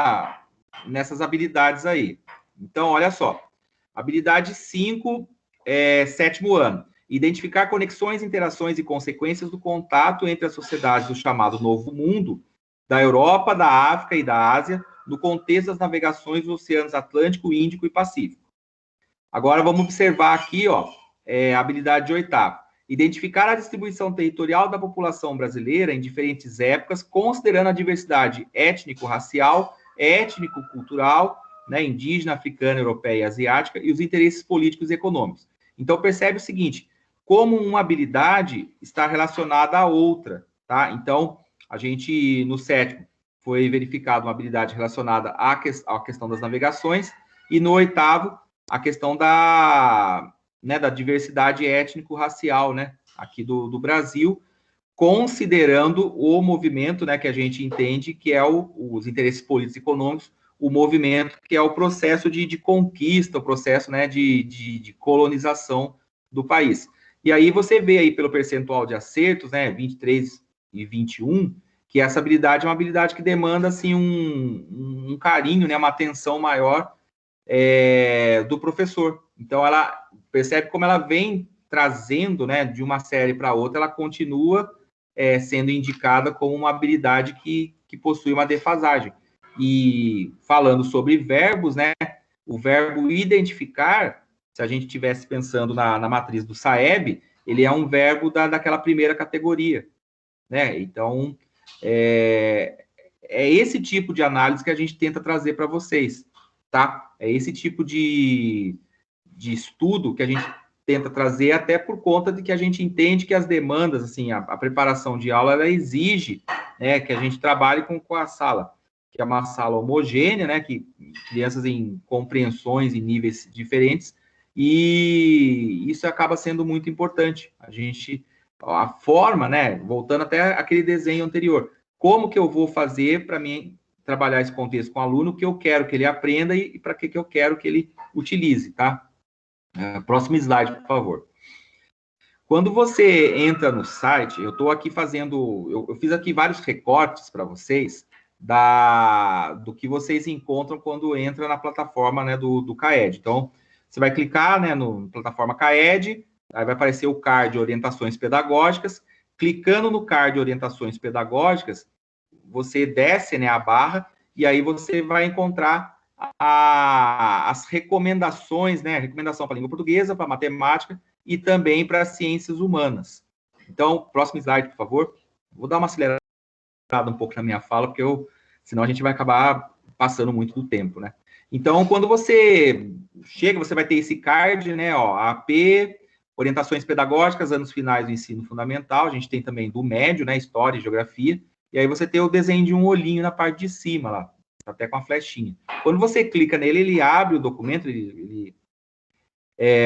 habilidades aí. Então, olha só. Habilidade 5, 7º ano. Identificar conexões, interações e consequências do contato entre as sociedades do chamado Novo Mundo da Europa, da África e da Ásia, no contexto das navegações dos oceanos Atlântico, Índico e Pacífico. Agora vamos observar aqui, ó, a habilidade de oitavo. Identificar a distribuição territorial da população brasileira em diferentes épocas, considerando a diversidade étnico-racial, étnico-cultural, né, indígena, africana, europeia e asiática, e os interesses políticos e econômicos. Então, percebe o seguinte, como uma habilidade está relacionada à outra, tá? Então, a gente, no sétimo, foi verificado uma habilidade relacionada à questão das navegações, e no oitavo, a questão da diversidade étnico-racial, né, aqui do Brasil, considerando o movimento, né, que a gente entende que é os interesses políticos e econômicos, o movimento que é o processo de conquista, o processo, né, de colonização do país. E aí você vê aí pelo percentual de acertos, né, 23 e 21, que essa habilidade é uma habilidade que demanda, assim, um carinho, né, uma atenção maior do professor. Então, ela percebe como ela vem trazendo, né, de uma série para outra, ela continua sendo indicada como uma habilidade que possui uma defasagem. E falando sobre verbos, né, o verbo identificar, se a gente estivesse pensando na matriz do SAEB, ele é um verbo daquela primeira categoria, né? Então, é esse tipo de análise que a gente tenta trazer para vocês, tá? É esse tipo de estudo que a gente tenta trazer, até por conta de que a gente entende que as demandas, assim, a preparação de aula, ela exige, né, que a gente trabalhe com a sala, que é uma sala homogênea, né, que crianças em compreensões e níveis diferentes, e isso acaba sendo muito importante. A forma, né, voltando até aquele desenho anterior, como que eu vou fazer para mim trabalhar esse contexto com o aluno, o que eu quero que ele aprenda e para que eu quero que ele utilize, tá? Próximo slide, por favor. Quando você entra no site, eu estou aqui fazendo, eu fiz aqui vários recortes para vocês do que vocês encontram quando entra na plataforma, né, do CAED. Então, você vai clicar, né, na plataforma CAED, aí vai aparecer o card Orientações Pedagógicas. Clicando no card Orientações Pedagógicas, você desce, né, a barra, e aí você vai encontrar as recomendações, né, recomendação para a língua portuguesa, para matemática e também para as ciências humanas. Então, próximo slide, por favor. Vou dar uma acelerada um pouco na minha fala, porque senão a gente vai acabar passando muito do tempo, né? Então, quando você chega, você vai ter esse card, né, ó, AP, Orientações Pedagógicas, anos finais do ensino fundamental, a gente tem também do médio, né, História e Geografia, e aí você tem o desenho de um olhinho na parte de cima lá, até com a flechinha. Quando você clica nele, ele abre o documento,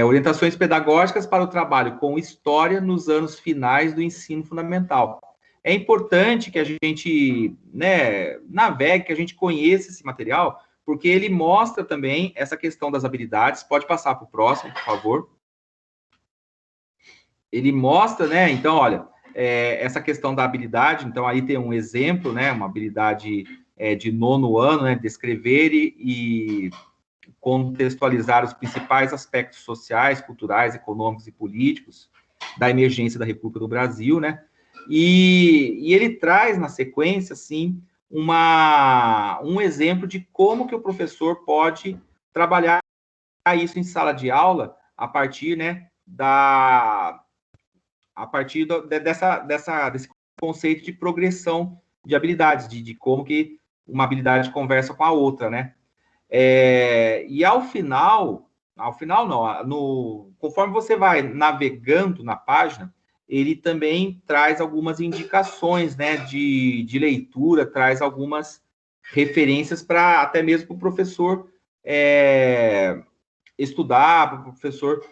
Orientações Pedagógicas para o Trabalho com História nos anos finais do ensino fundamental. É importante que a gente, né, navegue, que a gente conheça esse material, porque ele mostra também essa questão das habilidades. Pode passar para o próximo, por favor. Ele mostra, né, então, olha, essa questão da habilidade, então aí tem um exemplo, né, uma habilidade de 9º ano, né, descrever e contextualizar os principais aspectos sociais, culturais, econômicos e políticos da emergência da República do Brasil, né, e ele traz na sequência, assim, um exemplo de como que o professor pode trabalhar isso em sala de aula a partir, né, desse conceito de progressão de habilidades, de como que uma habilidade conversa com a outra, né? E ao final não, conforme você vai navegando na página, ele também traz algumas indicações, né, de leitura, traz algumas referências para até mesmo para o professor estudar, para o professor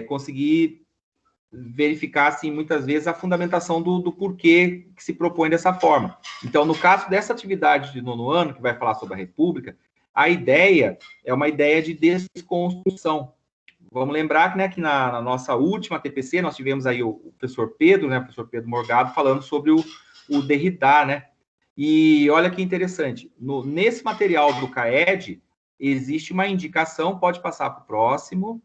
conseguir verificar, assim, muitas vezes a fundamentação do porquê que se propõe dessa forma. Então, no caso dessa atividade de 9º ano, que vai falar sobre a República, a ideia é uma ideia de desconstrução. Vamos lembrar que, né, que na nossa última TPC, nós tivemos aí o professor Pedro, né, o professor Pedro Morgado, falando sobre o Derrida, né? E olha que interessante, nesse material do CAED, existe uma indicação, pode passar para o próximo.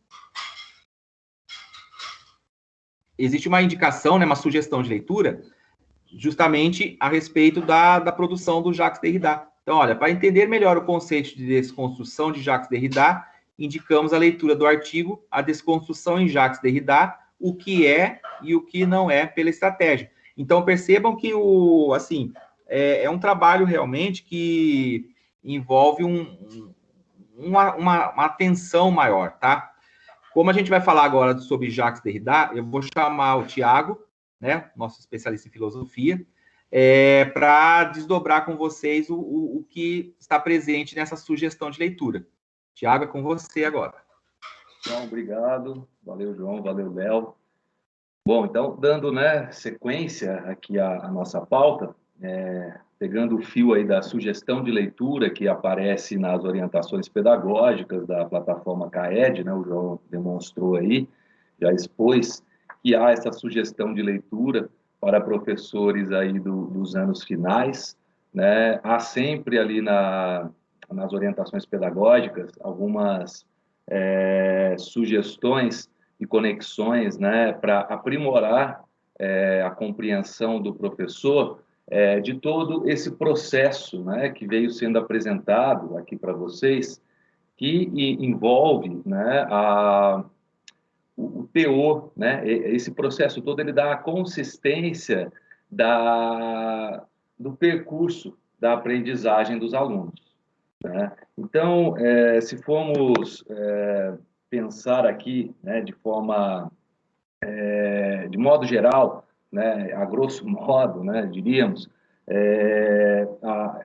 Existe uma indicação, né, uma sugestão de leitura, justamente a respeito da produção do Jacques Derrida. Então, olha, para entender melhor o conceito de desconstrução de Jacques Derrida, indicamos a leitura do artigo A Desconstrução em Jacques Derrida, o que é e o que não é pela estratégia. Então, percebam que é um trabalho realmente que envolve uma atenção maior, tá? Como a gente vai falar agora sobre Jacques Derrida, eu vou chamar o Tiago, né, nosso especialista em filosofia, para desdobrar com vocês o que está presente nessa sugestão de leitura. Tiago, é com você agora. João, obrigado. Valeu, João. Valeu, Léo. Bom, então, dando, né, sequência aqui à nossa pauta, pegando o fio aí da sugestão de leitura que aparece nas orientações pedagógicas da plataforma CAED, né, o João demonstrou aí, já expôs que há essa sugestão de leitura para professores aí dos anos finais, né, há sempre ali nas orientações pedagógicas algumas sugestões e conexões, né, para aprimorar a compreensão do professor de todo esse processo, né, que veio sendo apresentado aqui para vocês, que envolve, né, o teor, né, esse processo todo ele dá a consistência do percurso da aprendizagem dos alunos, né? Então, se formos pensar aqui, né, de modo geral, né, a grosso modo, né, diríamos,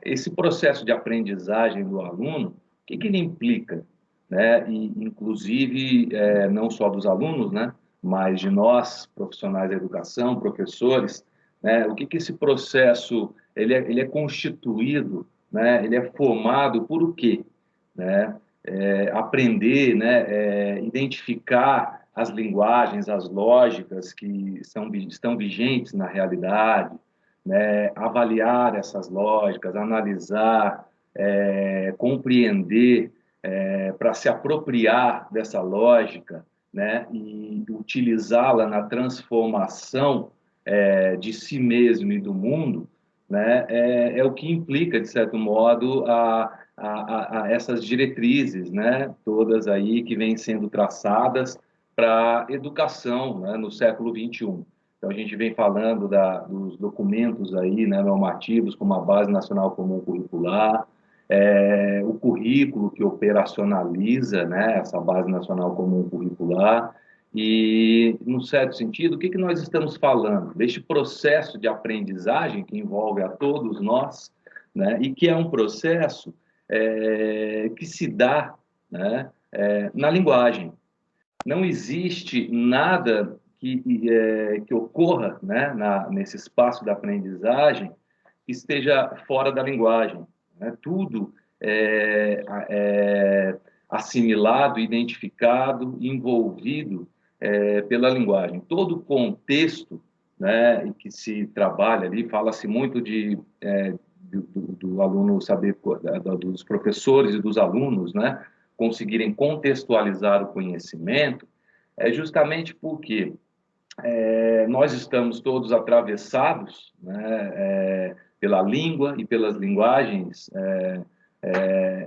esse processo de aprendizagem do aluno, o que ele implica, né? E, inclusive, não só dos alunos, né, mas de nós, profissionais da educação, professores, né, o que esse processo ele é constituído, né, ele é formado por o quê? Né? Aprender, né, identificar as linguagens, as lógicas que estão vigentes na realidade, né, avaliar essas lógicas, analisar, compreender, para se apropriar dessa lógica, né, e utilizá-la na transformação de si mesmo e do mundo, né, é o que implica, de certo modo, a essas diretrizes, né, todas aí que vêm sendo traçadas para a educação, né, no século XXI. Então, a gente vem falando dos documentos aí, né, normativos, como a Base Nacional Comum Curricular, o currículo que operacionaliza, né, essa Base Nacional Comum Curricular, e, num certo sentido, o que nós estamos falando? Deste processo de aprendizagem que envolve a todos nós, né, e que é um processo que se dá, né, na linguagem. Não existe nada que ocorra, né, nesse espaço da aprendizagem que esteja fora da linguagem, né? Tudo é assimilado, identificado, envolvido pela linguagem. Todo o contexto, né, em que se trabalha ali, fala-se muito do aluno saber, dos professores e dos alunos, né, conseguirem contextualizar o conhecimento, justamente porque nós estamos todos atravessados, né, pela língua e pelas linguagens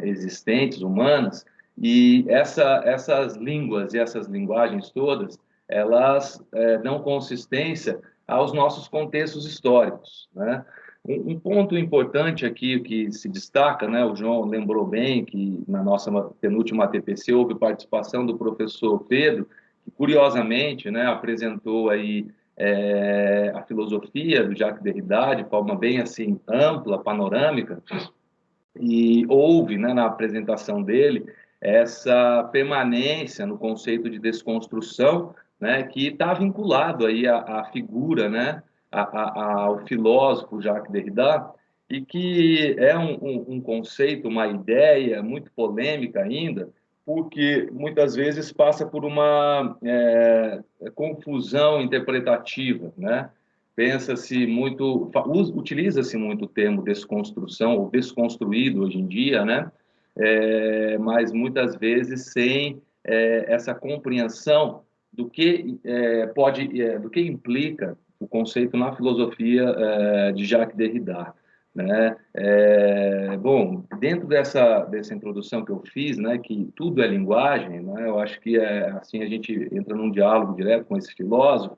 existentes, humanas, e essas línguas e essas linguagens todas, elas dão consistência aos nossos contextos históricos, né? Um ponto importante aqui que se destaca, né, o João lembrou bem que na nossa penúltima TPC houve participação do professor Pedro, que curiosamente, né, apresentou aí a filosofia do Jacques Derrida de forma bem assim ampla, panorâmica, e houve, né, na apresentação dele essa permanência no conceito de desconstrução, né, que está vinculado aí à figura, né, ao filósofo Jacques Derrida, e que é um conceito, uma ideia muito polêmica ainda, porque muitas vezes passa por uma confusão interpretativa, né? Pensa-se muito, utiliza-se muito o termo desconstrução, ou desconstruído hoje em dia, né? Mas muitas vezes sem essa compreensão do que do que implica o conceito na filosofia de Jacques Derrida, né? Bom, dentro dessa introdução que eu fiz, né, que tudo é linguagem, né, eu acho que assim a gente entra num diálogo direto com esse filósofo,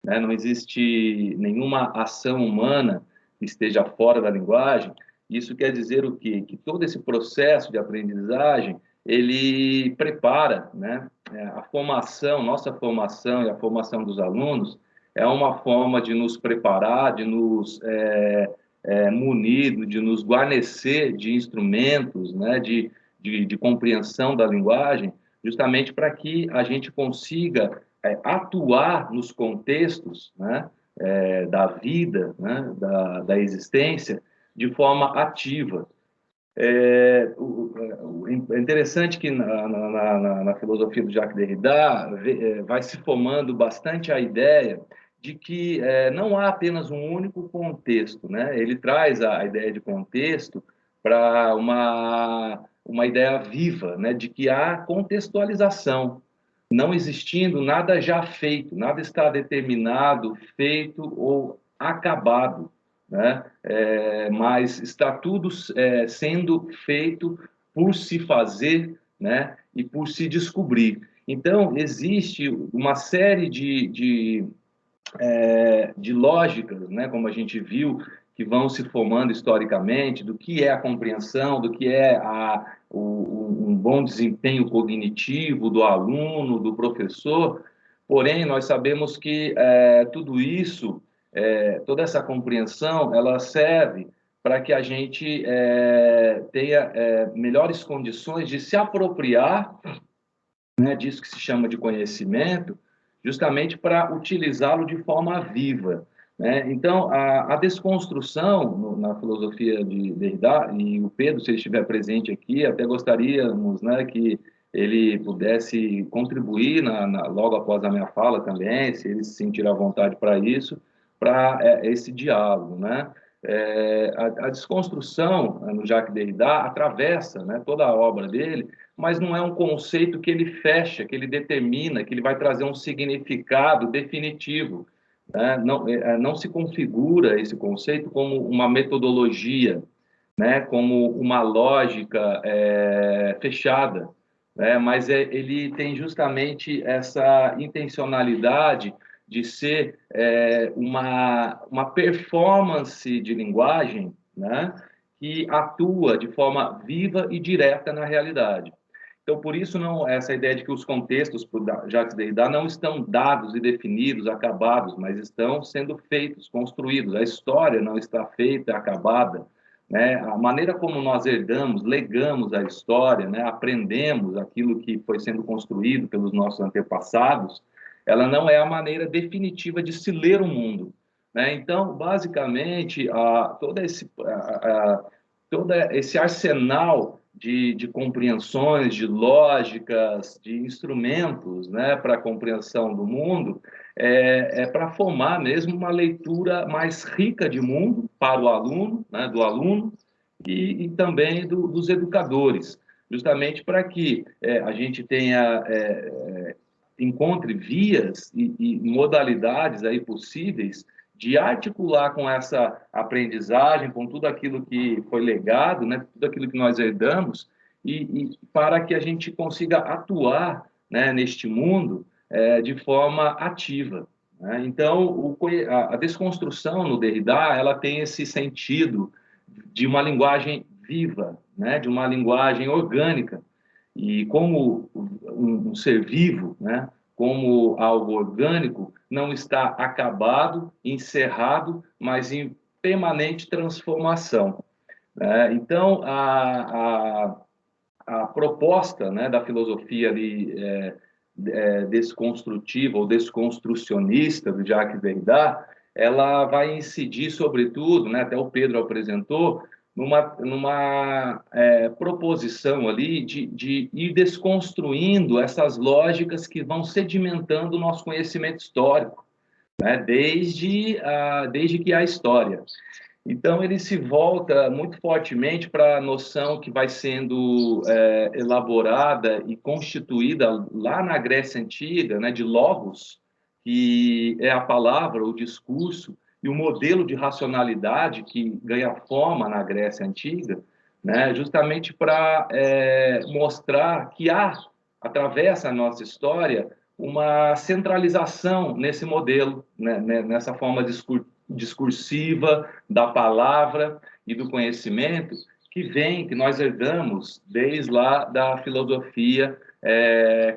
né, não existe nenhuma ação humana que esteja fora da linguagem. Isso quer dizer o quê? Que todo esse processo de aprendizagem, ele prepara, né, a formação, nossa formação e a formação dos alunos é uma forma de nos preparar, de nos munir, de nos guarnecer de instrumentos, né, de compreensão da linguagem, justamente para que a gente consiga atuar nos contextos, né, da vida, né, da existência, de forma ativa. É interessante que na filosofia do Jacques Derrida vai se formando bastante a ideia de que não há apenas um único contexto, né? Ele traz a ideia de contexto para uma ideia viva, né? De que há contextualização, não existindo nada já feito, nada está determinado, feito ou acabado, né? Mas está tudo sendo feito por se fazer, né? E por se descobrir. Então, existe uma série de lógicas, né? Como a gente viu, que vão se formando historicamente, do que é a compreensão, do que é um bom desempenho cognitivo do aluno, do professor. Porém, nós sabemos que tudo isso, toda essa compreensão, ela serve para que a gente tenha melhores condições de se apropriar, né, disso que se chama de conhecimento, justamente para utilizá-lo de forma viva, né? Então, a desconstrução na filosofia de Derrida, e o Pedro, se ele estiver presente aqui, até gostaríamos, né, que ele pudesse contribuir logo após a minha fala também, se ele se sentir à vontade para isso, para esse diálogo, né? A desconstrução no Jacques Derrida atravessa, né, toda a obra dele, mas não é um conceito que ele fecha, que ele determina, que ele vai trazer um significado definitivo, né? Não se configura esse conceito como uma metodologia, né? Como uma lógica fechada, né? Mas ele tem justamente essa intencionalidade de ser uma performance de linguagem, né? Que atua de forma viva e direta na realidade. Então, por isso, essa ideia de que os contextos, por Jacques Derrida, não estão dados e definidos, acabados, mas estão sendo feitos, construídos. A história não está feita, acabada, né? A maneira como nós herdamos, legamos a história, né? Aprendemos aquilo que foi sendo construído pelos nossos antepassados, ela não é a maneira definitiva de se ler o mundo, né? Então, basicamente, todo esse arsenal de compreensões, de lógicas, de instrumentos, né, para a compreensão do mundo, para formar mesmo uma leitura mais rica de mundo para o aluno, né, do aluno e também dos educadores, justamente para que a gente encontre vias e modalidades aí possíveis de articular com essa aprendizagem, com tudo aquilo que foi legado, né, tudo aquilo que nós herdamos, e para que a gente consiga atuar, né, neste mundo de forma ativa, né? Então, a desconstrução no Derrida, ela tem esse sentido de uma linguagem viva, né, de uma linguagem orgânica, e como um ser vivo, né, como algo orgânico, não está acabado, encerrado, mas em permanente transformação. Então, a proposta, né, da filosofia ali, desconstrutiva ou desconstrucionista do Jacques Derrida, ela vai incidir, sobretudo, né, até o Pedro apresentou, numa proposição ali de ir desconstruindo essas lógicas que vão sedimentando o nosso conhecimento histórico, né, desde que há história. Então, ele se volta muito fortemente para a noção que vai sendo elaborada e constituída lá na Grécia Antiga, né, de logos, que é a palavra, o discurso e o modelo de racionalidade que ganha forma na Grécia Antiga, né, justamente para mostrar que através da nossa história, uma centralização nesse modelo, né, nessa forma discursiva da palavra e do conhecimento que nós herdamos desde lá da filosofia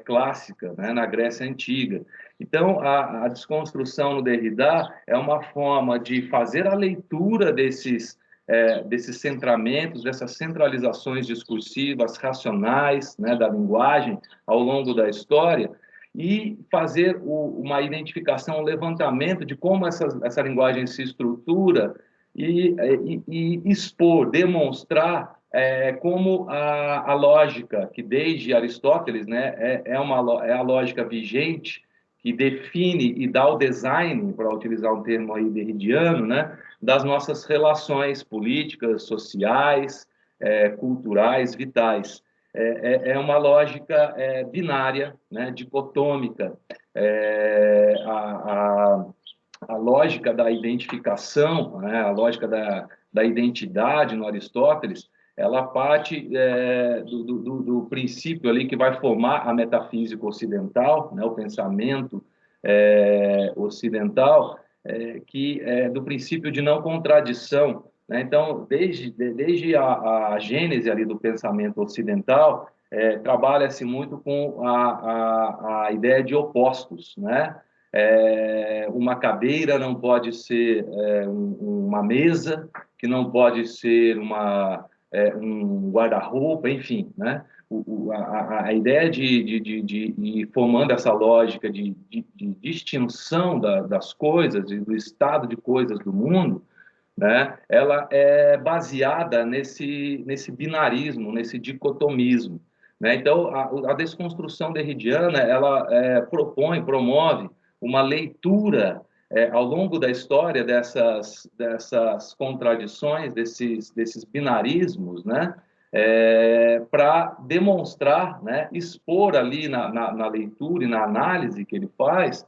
clássica, né, na Grécia Antiga. Então, a desconstrução no Derrida é uma forma de fazer a leitura desses centramentos, dessas centralizações discursivas, racionais, né, da linguagem ao longo da história, e fazer uma identificação, um levantamento de como essa linguagem se estrutura e expor, demonstrar como a lógica, que desde Aristóteles, né, é a lógica vigente, que define e dá o design, para utilizar um termo aí derridiano, né, das nossas relações políticas, sociais, culturais, vitais. É uma lógica binária, né, dicotômica. A lógica da identificação, né, a lógica da identidade no Aristóteles, ela parte do princípio ali que vai formar a metafísica ocidental, né, o pensamento ocidental, que é do princípio de não contradição, né? Então, desde a gênese ali do pensamento ocidental, trabalha-se muito com a ideia de opostos, né? Uma cadeira não pode ser uma mesa, que não pode ser um guarda-roupa, enfim, né? A ideia de ir formando essa lógica de distinção das coisas e do estado de coisas do mundo, né? Ela é baseada nesse binarismo, nesse dicotomismo, né? Então, a desconstrução derridiana, ela promove uma leitura ao longo da história dessas contradições, desses binarismos, né? Para demonstrar, né? Expor ali na leitura e na análise que ele faz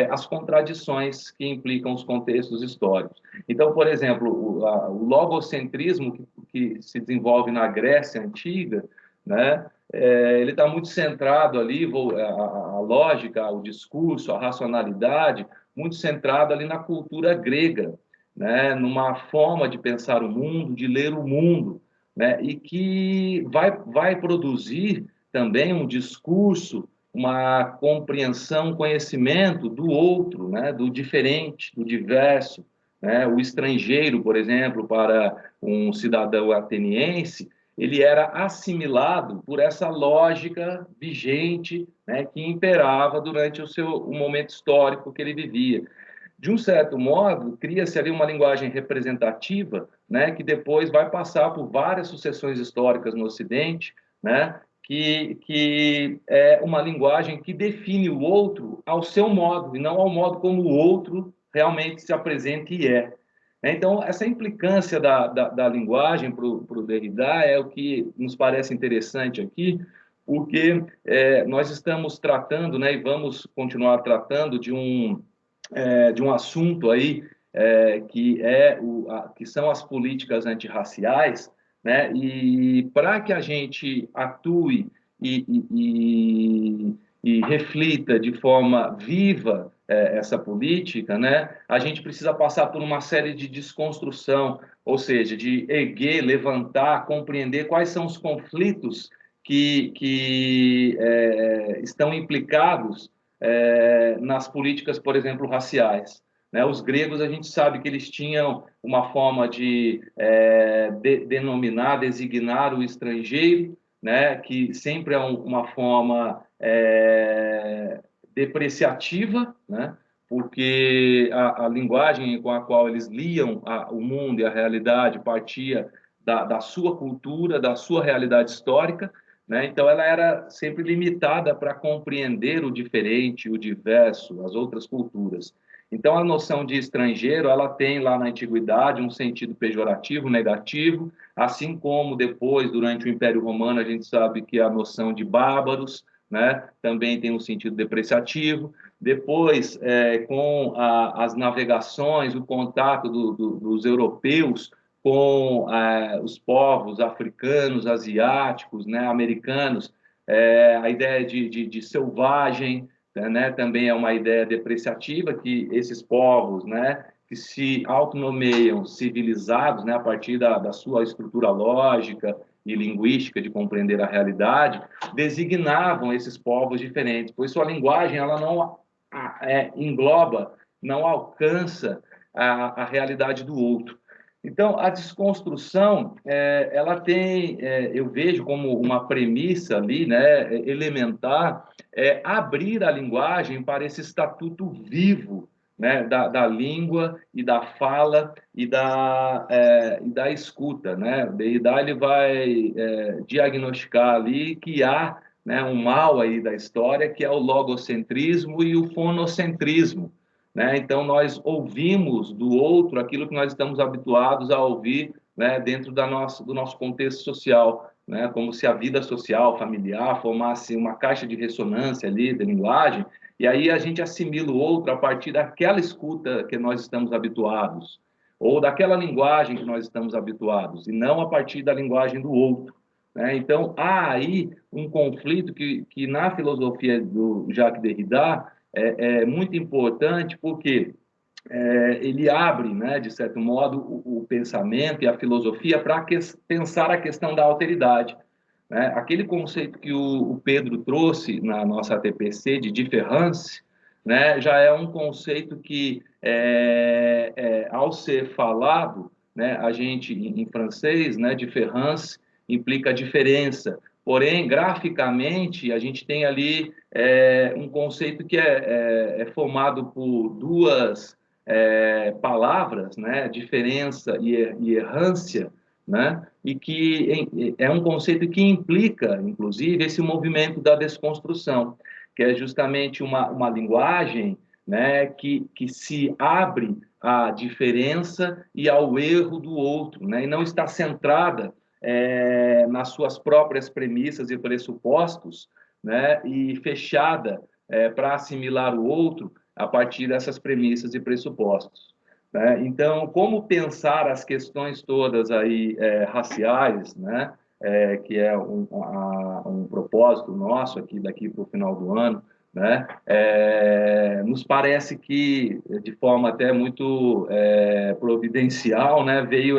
as contradições que implicam os contextos históricos. Então, por exemplo, o logocentrismo que se desenvolve na Grécia Antiga, né? Ele está muito centrado ali, a lógica, o discurso, a racionalidade, muito centrado ali na cultura grega, né? Numa forma de pensar o mundo, de ler o mundo, né? E que vai produzir também um discurso, uma compreensão, conhecimento do outro, né? Do diferente, do diverso, né? O estrangeiro, por exemplo, para um cidadão ateniense, ele era assimilado por essa lógica vigente, né, que imperava durante o momento histórico que ele vivia. De um certo modo, cria-se ali uma linguagem representativa, né, que depois vai passar por várias sucessões históricas no Ocidente, né, que é uma linguagem que define o outro ao seu modo, e não ao modo como o outro realmente se apresenta e é. Então, essa implicância da linguagem para o Derrida é o que nos parece interessante aqui, porque nós estamos tratando, né, e vamos continuar tratando de um assunto aí que são as políticas antirraciais, né? E para que a gente atue e reflita de forma viva essa política, né? A gente precisa passar por uma série de desconstrução, ou seja, de erguer, levantar, compreender quais são os conflitos que estão implicados nas políticas, por exemplo, raciais. Né? Os gregos, a gente sabe que eles tinham uma forma de designar o estrangeiro, né? Que sempre é uma forma depreciativa, né? Porque a linguagem com a qual eles liam o mundo e a realidade partia da sua cultura, da sua realidade histórica, né? Então, ela era sempre limitada para compreender o diferente, o diverso, as outras culturas. Então, a noção de estrangeiro, ela tem lá na Antiguidade um sentido pejorativo, negativo, assim como depois, durante o Império Romano, a gente sabe que a noção de bárbaros, né, também tem um sentido depreciativo. depois com as navegações, o contato dos europeus com os povos africanos, asiáticos, né, americanos, a ideia de selvagem, né, também é uma ideia depreciativa, que esses povos, né, que se autonomeiam civilizados, né, a partir da sua estrutura lógica e linguística de compreender a realidade, designavam esses povos diferentes, pois sua linguagem ela não engloba, não alcança a realidade do outro. Então, a desconstrução, ela tem, eu vejo como uma premissa ali, né, elementar, abrir a linguagem para esse estatuto vivo, né, da língua e da fala e da escuta, né? O Derrida ele vai diagnosticar ali que há, né, um mal aí da história, que é o logocentrismo e o fonocentrismo, né? Então, nós ouvimos do outro aquilo que nós estamos habituados a ouvir, né, dentro do nosso contexto social, né? Como se a vida social, familiar, formasse uma caixa de ressonância ali de linguagem, e aí a gente assimila o outro a partir daquela escuta que nós estamos habituados, ou daquela linguagem que nós estamos habituados, e não a partir da linguagem do outro, né? Então, há aí um conflito que na filosofia do Jacques Derrida é muito importante, porque ele abre, né, de certo modo, o pensamento e a filosofia para pensar a questão da alteridade, né? Aquele conceito que o Pedro trouxe na nossa ATPC de différance, né, já é um conceito que, ao ser falado, né, a gente, em francês, né, différence implica diferença, porém, graficamente, a gente tem ali um conceito que é formado por duas palavras, né, diferença e errância, né, e que é um conceito que implica, inclusive, esse movimento da desconstrução, que é justamente uma linguagem, né, que se abre à diferença e ao erro do outro, né, e não está centrada nas suas próprias premissas e pressupostos, né, e fechada para assimilar o outro a partir dessas premissas e pressupostos, né? Então, como pensar as questões todas aí raciais, né, que é um propósito nosso aqui daqui para o final do ano, né, nos parece que, de forma até muito providencial, né, veio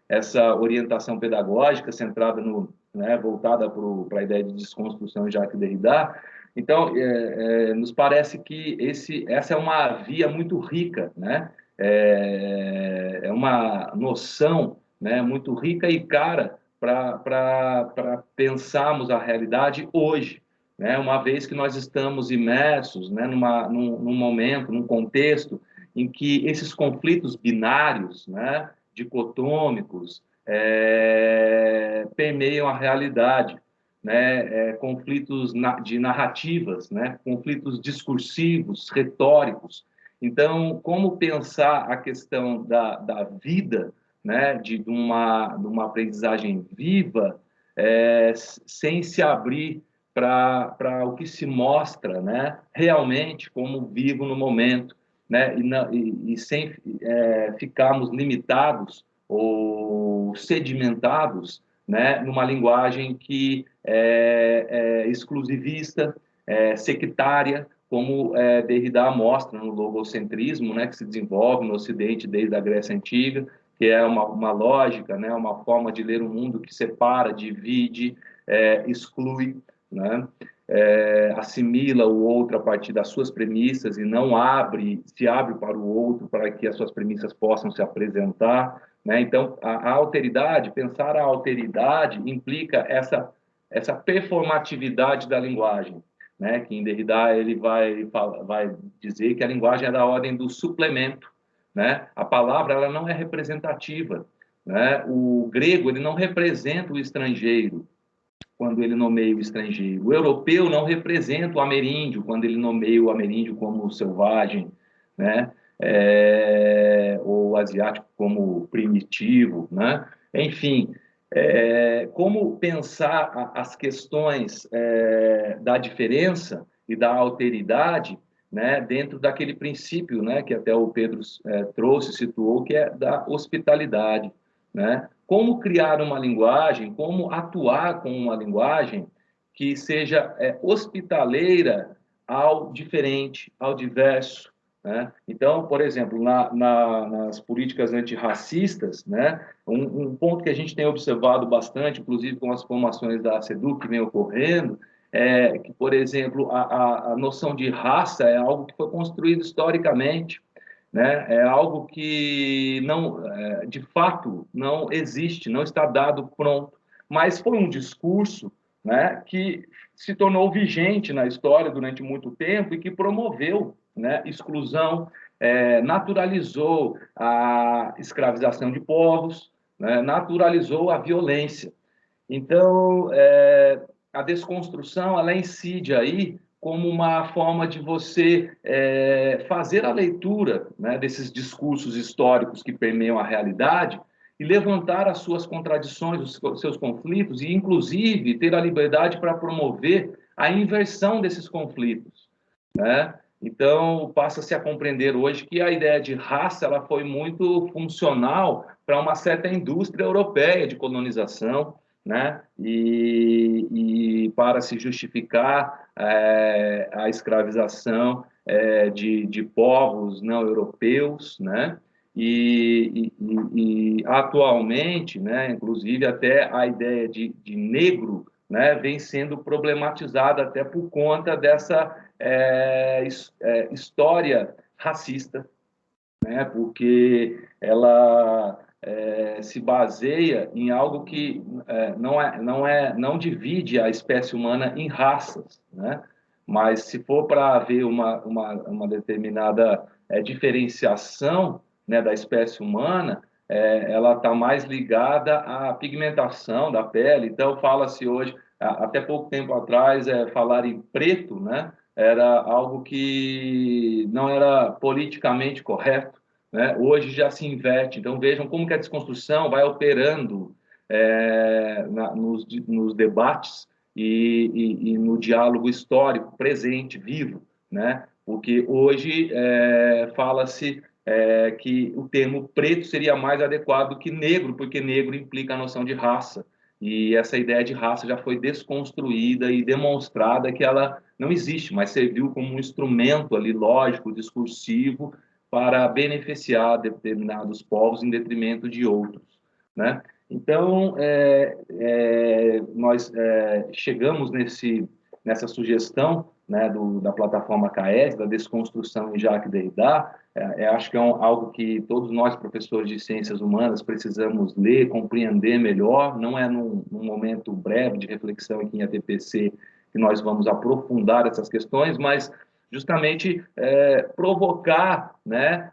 essa orientação pedagógica centrada né, voltada para a ideia de desconstrução de Jacques Derrida. Então, nos parece que essa é uma via muito rica, né? É uma noção, né, muito rica e cara para pensarmos a realidade hoje, né? Uma vez que nós estamos imersos, né, num momento, num contexto em que esses conflitos binários, né, dicotômicos, permeiam a realidade, né, conflitos de narrativas, né, conflitos discursivos, retóricos. Então, como pensar a questão da vida, né, de uma aprendizagem viva, sem se abrir para o que se mostra, né, realmente como vivo no momento, né, e sem ficarmos limitados ou sedimentados, né, numa linguagem que é exclusivista, sectária, como Derrida mostra no logocentrismo, né, que se desenvolve no Ocidente desde a Grécia Antiga, que é uma lógica, né, uma forma de ler o mundo que separa, divide, exclui, né, assimila o outro a partir das suas premissas e não se abre para o outro para que as suas premissas possam se apresentar, né? Então, a alteridade, pensar a alteridade implica essa performatividade da linguagem, né? Que em Derrida ele vai dizer que a linguagem é da ordem do suplemento, né? A palavra ela não é representativa, né? O grego ele não representa o estrangeiro quando ele nomeia o estrangeiro. O europeu não representa o ameríndio quando ele nomeia o ameríndio como selvagem, né? Ou o asiático como primitivo, né? Enfim, como pensar as questões da diferença e da alteridade, né, dentro daquele princípio, né, que até o Pedro trouxe, situou, que é da hospitalidade, né? Como criar uma linguagem, como atuar com uma linguagem que seja hospitaleira ao diferente, ao diverso, né? Então, por exemplo, nas políticas antirracistas, né, um ponto que a gente tem observado bastante, inclusive com as formações da SEDUC que vem ocorrendo, é que, por exemplo, a noção de raça é algo que foi construído historicamente, né? É algo que não, de fato, não existe, não está dado pronto, mas foi um discurso, né, que se tornou vigente na história durante muito tempo e que promoveu, né, exclusão, naturalizou a escravização de povos, né, naturalizou a violência. Então, a desconstrução, ela incide aí como uma forma de você fazer a leitura, né, desses discursos históricos que permeiam a realidade e levantar as suas contradições, os seus conflitos e, inclusive, ter a liberdade para promover a inversão desses conflitos, né? Então, passa-se a compreender hoje que a ideia de raça ela foi muito funcional para uma certa indústria europeia de colonização, né? E para se justificar a escravização de povos não europeus, né? E atualmente, né, inclusive até a ideia de negro, né, vem sendo problematizada até por conta dessa história racista, né, porque ela se baseia em algo que não divide a espécie humana em raças, né? Mas se for para haver uma determinada diferenciação, né, da espécie humana, ela está mais ligada à pigmentação da pele. Então, fala-se hoje, até pouco tempo atrás, falar em preto, né, era algo que não era politicamente correto, né? Hoje já se inverte. Então, vejam como que a desconstrução vai operando nos debates e no diálogo histórico presente, vivo, né? Porque hoje fala-se que o termo preto seria mais adequado que negro, porque negro implica a noção de raça. E essa ideia de raça já foi desconstruída e demonstrada que ela não existe, mas serviu como um instrumento ali lógico, discursivo, para beneficiar determinados povos em detrimento de outros, né? Então, nós chegamos nessa sugestão, né, da plataforma CAES, da desconstrução em Jacques Derrida. Acho que é algo que todos nós, professores de ciências humanas, precisamos ler, compreender melhor. Não é num momento breve de reflexão aqui em ATPC que nós vamos aprofundar essas questões, mas justamente provocar, né,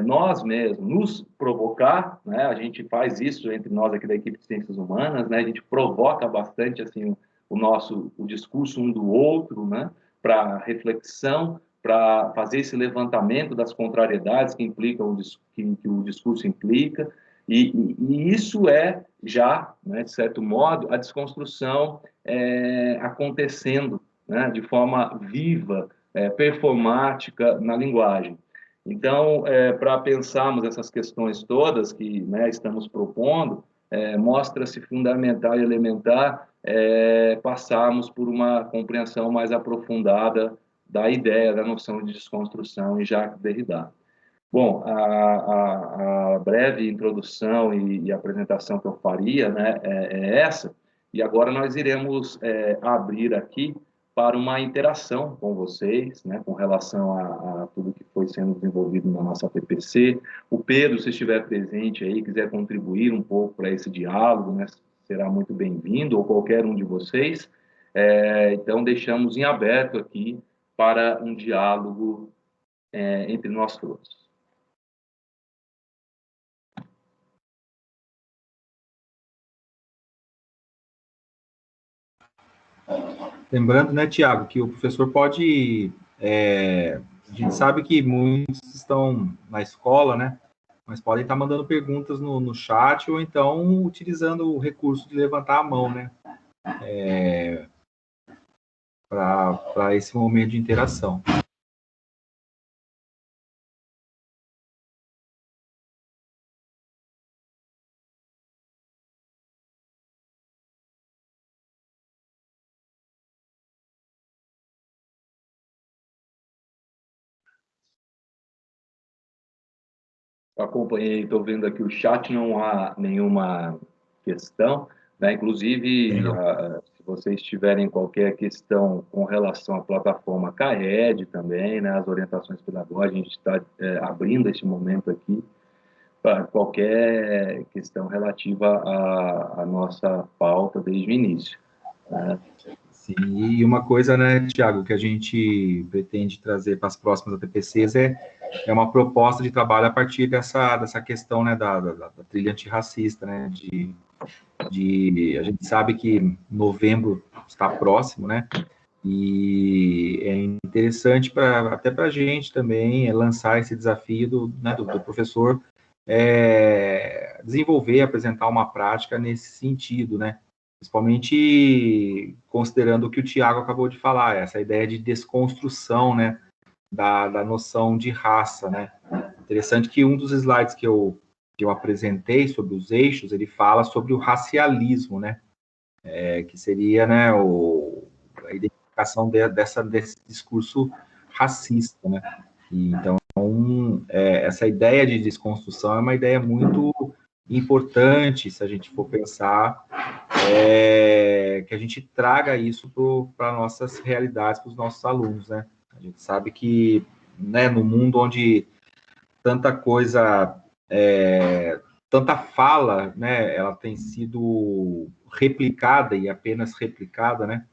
nós mesmos, nos provocar, né, a gente faz isso entre nós aqui da equipe de Ciências Humanas, né, a gente provoca bastante assim, o discurso um do outro, né, para reflexão, para fazer esse levantamento das contrariedades que o discurso implica, e isso já, né, de certo modo, a desconstrução acontecendo, né, de forma viva, performática na linguagem. Então, para pensarmos essas questões todas que, né, estamos propondo, mostra-se fundamental e elementar passarmos por uma compreensão mais aprofundada da ideia, da noção de desconstrução em Jacques Derrida. Bom, a breve introdução e apresentação que eu faria, né, é essa, e agora nós iremos abrir aqui para uma interação com vocês, né, com relação a tudo que foi sendo desenvolvido na nossa PPC. O Pedro, se estiver presente aí, quiser contribuir um pouco para esse diálogo, né, será muito bem-vindo, ou qualquer um de vocês. Então, deixamos em aberto aqui para um diálogo entre nós todos. Lembrando, né, Tiago, que o professor pode... a gente sabe que muitos estão na escola, né? Mas podem estar mandando perguntas no chat ou então utilizando o recurso de levantar a mão, né? Para esse momento de interação. acompanhei, estou vendo aqui o chat, não há nenhuma questão, né? Inclusive, se vocês tiverem qualquer questão com relação à plataforma CAED também, né? As orientações pedagógicas, a gente está abrindo este momento aqui para qualquer questão relativa à nossa pauta desde o início, né? Sim, e uma coisa, né, Tiago, que a gente pretende trazer para as próximas ATPCs é uma proposta de trabalho a partir dessa questão, né, da trilha antirracista, né, a gente sabe que novembro está próximo, né, e é interessante até para a gente também lançar esse desafio do professor desenvolver, apresentar uma prática nesse sentido, né, principalmente considerando o que o Tiago acabou de falar, essa ideia de desconstrução, né, da noção de raça, né. Interessante que um dos slides que eu apresentei sobre os eixos, ele fala sobre o racialismo, né, que seria, né, a identificação desse discurso racista, né. E, então, essa ideia de desconstrução é uma ideia muito importante, se a gente for pensar, que a gente traga isso para nossas realidades, para os nossos alunos, né? A gente sabe que, né, no mundo onde tanta coisa, tanta fala, né, ela tem sido replicada e apenas replicada, né,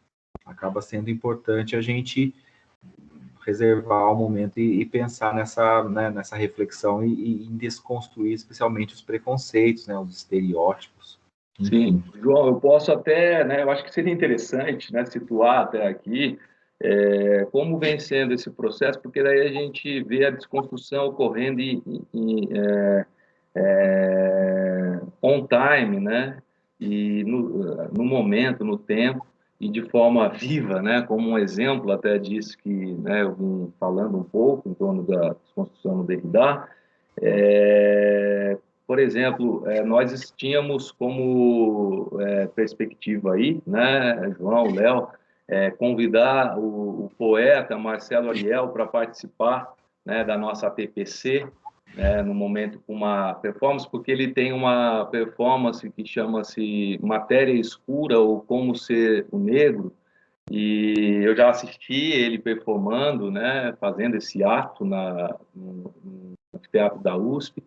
acaba sendo importante a gente reservar o momento e pensar nessa reflexão e em desconstruir especialmente os preconceitos, né, os estereótipos. Sim, João, eu posso até, né, eu acho que seria interessante, né, situar até aqui como vem sendo esse processo, porque daí a gente vê a desconstrução ocorrendo on time, né, e no momento, no tempo, e de forma viva, né, como um exemplo até disso que, né, eu vim falando um pouco em torno da desconstrução no Derrida. Por exemplo, nós tínhamos como perspectiva aí, né, João, Léo, convidar o poeta Marcelo Ariel para participar, né, da nossa ATPC, né, no momento com uma performance, porque ele tem uma performance que chama-se Matéria Escura ou Como Ser o Negro, e eu já assisti ele performando, né, fazendo esse ato no Teatro da USP,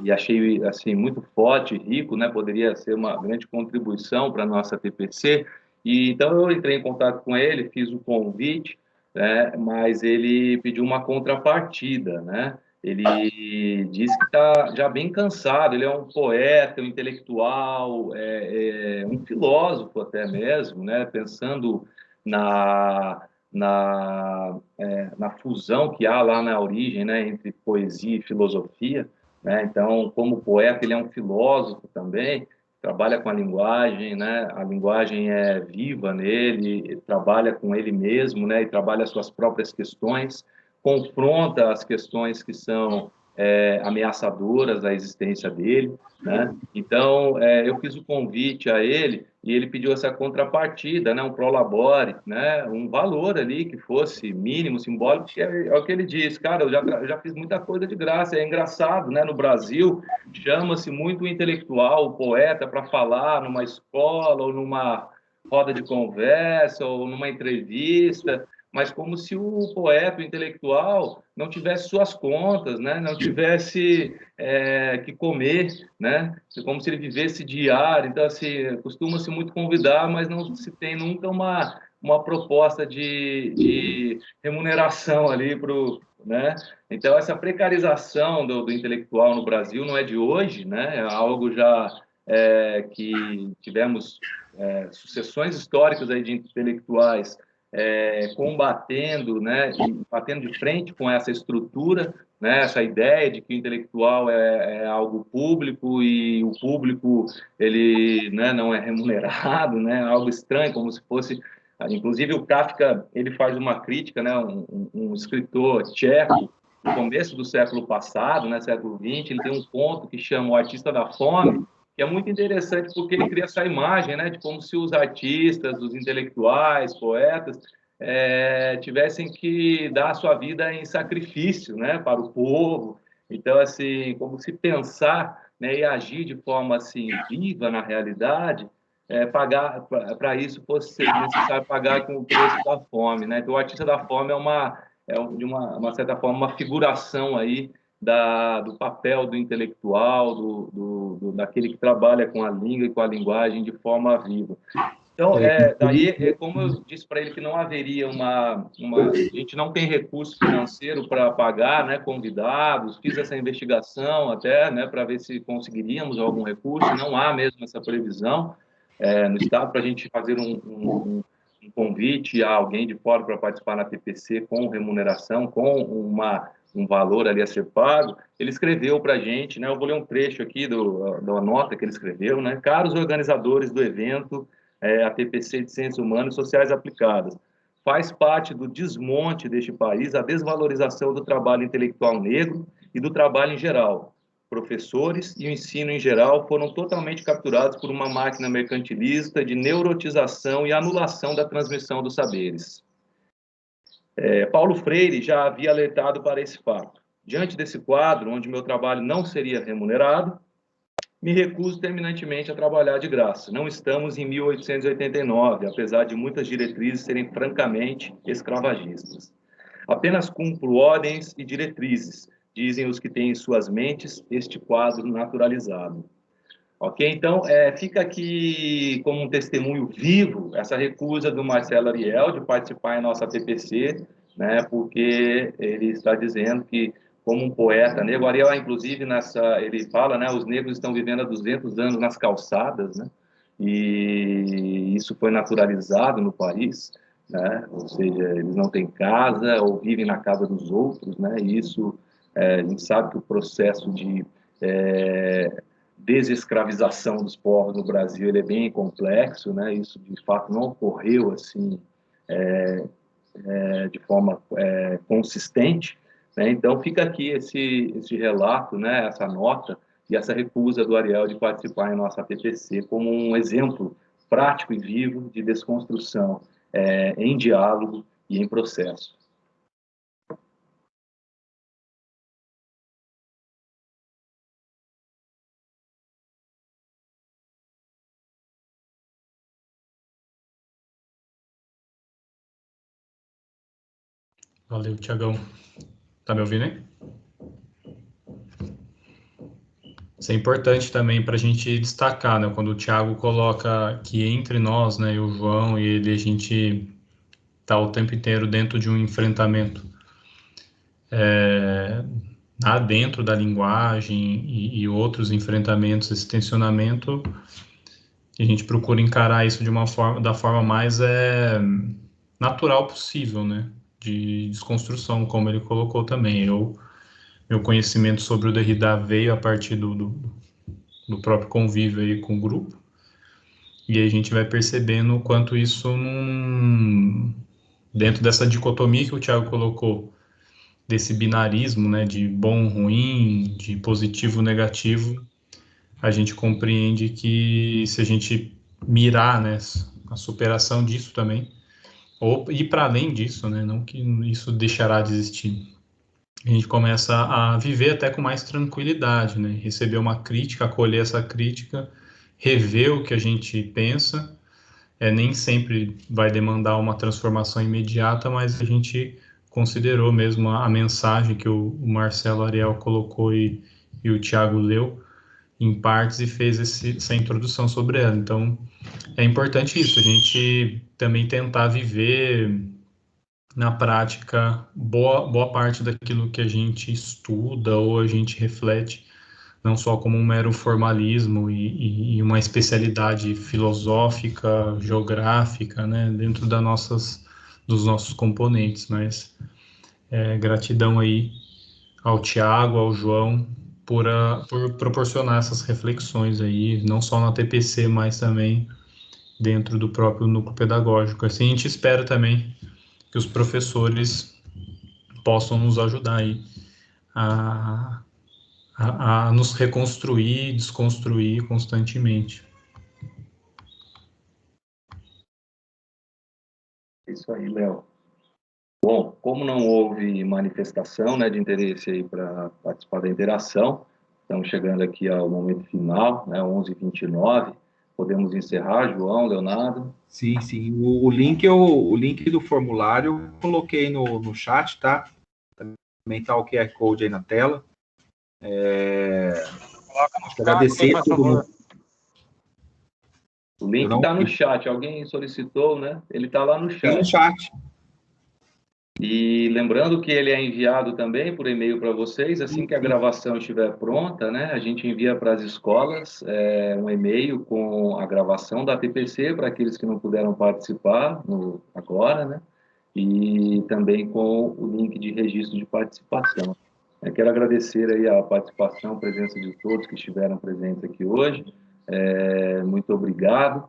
e achei assim muito forte, rico, né? Poderia ser uma grande contribuição para a nossa TPC. E então eu entrei em contato com ele, fiz o convite, né? Mas ele pediu uma contrapartida, né? Ele disse que está já bem cansado. Ele é um poeta, um intelectual, um filósofo até mesmo, né? Pensando na fusão que há lá na origem, né, entre poesia e filosofia, né? Então, como poeta, ele é um filósofo também, trabalha com a linguagem, né? A linguagem é viva nele, trabalha com ele mesmo, né? E trabalha as suas próprias questões, confronta as questões que são ameaçadoras à existência dele, né? Então, eu fiz o convite a ele e ele pediu essa contrapartida, né? Um prolabore, né? Um valor ali que fosse mínimo, simbólico, que é o que ele diz, cara, eu já fiz muita coisa de graça, é engraçado, né? No Brasil, chama-se muito o intelectual, o poeta, para falar numa escola ou numa roda de conversa ou numa entrevista, mas como se o poeta, o intelectual, não tivesse suas contas, né? Não tivesse que comer, né? Como se ele vivesse diário. Então, assim, costuma-se muito convidar, mas não se tem nunca uma proposta de remuneração ali para o... Né? Então, essa precarização do intelectual no Brasil não é de hoje, né? É algo já que tivemos sucessões históricas aí de intelectuais combatendo, né, e batendo de frente com essa estrutura, né, essa ideia de que o intelectual é algo público e o público ele, né, não é remunerado, né, algo estranho, como se fosse... Inclusive o Kafka ele faz uma crítica, né, um escritor tcheco no começo do século passado, né, século XX, ele tem um conto que chama O Artista da Fome, que é muito interessante porque ele cria essa imagem, né, de como se os artistas, os intelectuais, poetas, tivessem que dar a sua vida em sacrifício, né, para o povo. Então, assim, como se pensar, né, e agir de forma assim viva na realidade, pagar para isso fosse ser necessário pagar com o preço da fome, né? Então, o artista da fome de uma certa forma uma figuração aí do papel do intelectual, daquele que trabalha com a língua e com a linguagem de forma viva. Então, daí, como eu disse para ele que não haveria a gente não tem recurso financeiro para pagar, né, convidados, fiz essa investigação até, né, para ver se conseguiríamos algum recurso, não há mesmo essa previsão no Estado para a gente fazer um convite a alguém de fora para participar na TPC com remuneração, com um valor ali a ser pago. Ele escreveu para a gente, né, eu vou ler um trecho aqui da nota que ele escreveu, né, caros organizadores do evento, a TPC de Ciências Humanas e Sociais Aplicadas. Faz parte do desmonte deste país a desvalorização do trabalho intelectual negro e do trabalho em geral. Professores e o ensino em geral foram totalmente capturados por uma máquina mercantilista de neurotização e anulação da transmissão dos saberes. Paulo Freire já havia alertado para esse fato. Diante desse quadro, onde meu trabalho não seria remunerado, me recuso terminantemente a trabalhar de graça. Não estamos em 1889, apesar de muitas diretrizes serem francamente escravagistas. Apenas cumpro ordens e diretrizes, dizem os que têm em suas mentes este quadro naturalizado. Ok? Então, fica aqui como um testemunho vivo essa recusa do Marcelo Ariel de participar em nossa TPC, né? Porque ele está dizendo que, como um poeta negro, Ariel, inclusive, ele fala, né? Os negros estão vivendo há 200 anos nas calçadas, né? E isso foi naturalizado no país, né? Ou seja, eles não têm casa ou vivem na casa dos outros, né? E isso, a gente sabe que o processo de desescravização dos povos no Brasil ele é bem complexo, né? Isso de fato não ocorreu assim de forma consistente, né? Então fica aqui esse relato, né? Essa nota e essa recusa do Ariel de participar em nossa TPC como um exemplo prático e vivo de desconstrução em diálogo e em processo. Valeu, Tiagão. Tá me ouvindo aí? Isso é importante também para a gente destacar, né? Quando o Thiago coloca que entre nós, né, e o João e ele, a gente está o tempo inteiro dentro de um enfrentamento dentro da linguagem e outros enfrentamentos, esse tensionamento, a gente procura encarar isso da forma mais natural possível, né? De desconstrução, como ele colocou também. Meu conhecimento sobre o Derrida veio a partir do próprio convívio aí com o grupo, e aí a gente vai percebendo o quanto isso, dentro dessa dicotomia que o Thiago colocou, desse binarismo, né, de bom, ruim, de positivo, negativo, a gente compreende que se a gente mirar, né, a superação disso também, ou ir para além disso, né, não que isso deixará de existir, a gente começa a viver até com mais tranquilidade, né, receber uma crítica, acolher essa crítica, rever o que a gente pensa, nem sempre vai demandar uma transformação imediata, mas a gente considerou mesmo a mensagem que o Marcelo Ariel colocou e o Tiago leu em partes e fez essa introdução sobre ela. Então, é importante isso, a gente também tentar viver na prática boa parte daquilo que a gente estuda ou a gente reflete, não só como um mero formalismo e uma especialidade filosófica, geográfica, né, dentro dos nossos componentes, mas gratidão aí ao Tiago, ao João, por proporcionar essas reflexões aí, não só na TPC, mas também dentro do próprio núcleo pedagógico. Assim, a gente espera também que os professores possam nos ajudar aí a nos reconstruir, desconstruir constantemente. Isso aí, Léo. Bom, como não houve manifestação, né, de interesse aí para participar da interação, estamos chegando aqui ao momento final, né, 11h29, podemos encerrar, João, Leonardo? Sim, sim. O link do formulário eu coloquei no chat, tá? Também tá o QR Code aí na tela. Coloca no chat, Agradecer faz a todo favor. mundo. O link está no chat, alguém solicitou, né? Ele está lá no Tem no chat. chat. E lembrando que ele é enviado também por e-mail para vocês, assim que a gravação estiver pronta, né, a gente envia para as escolas um e-mail com a gravação da TPC para aqueles que não puderam participar agora, né, e também com o link de registro de participação. Eu quero agradecer aí a participação, a presença de todos que estiveram presentes aqui hoje. Muito obrigado.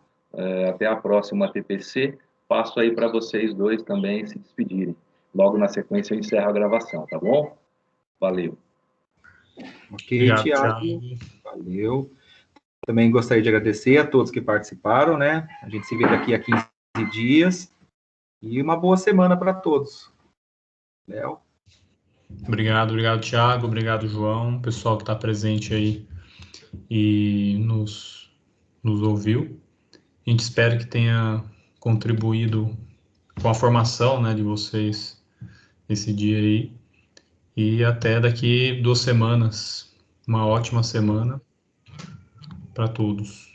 Até a próxima TPC. Passo aí para vocês dois também se despedirem. Logo na sequência eu encerro a gravação, tá bom? Valeu. Ok, Obrigado, Thiago. Thiago. Valeu. Também gostaria de agradecer a todos que participaram, né? A gente se vê daqui a 15 dias. E uma boa semana para todos. Léo? Obrigado, Thiago. Obrigado, João. Pessoal que está presente aí e nos ouviu. A gente espera que tenha contribuído com a formação, né, de vocês esse dia aí. E até daqui 2 semanas. Uma ótima semana para todos.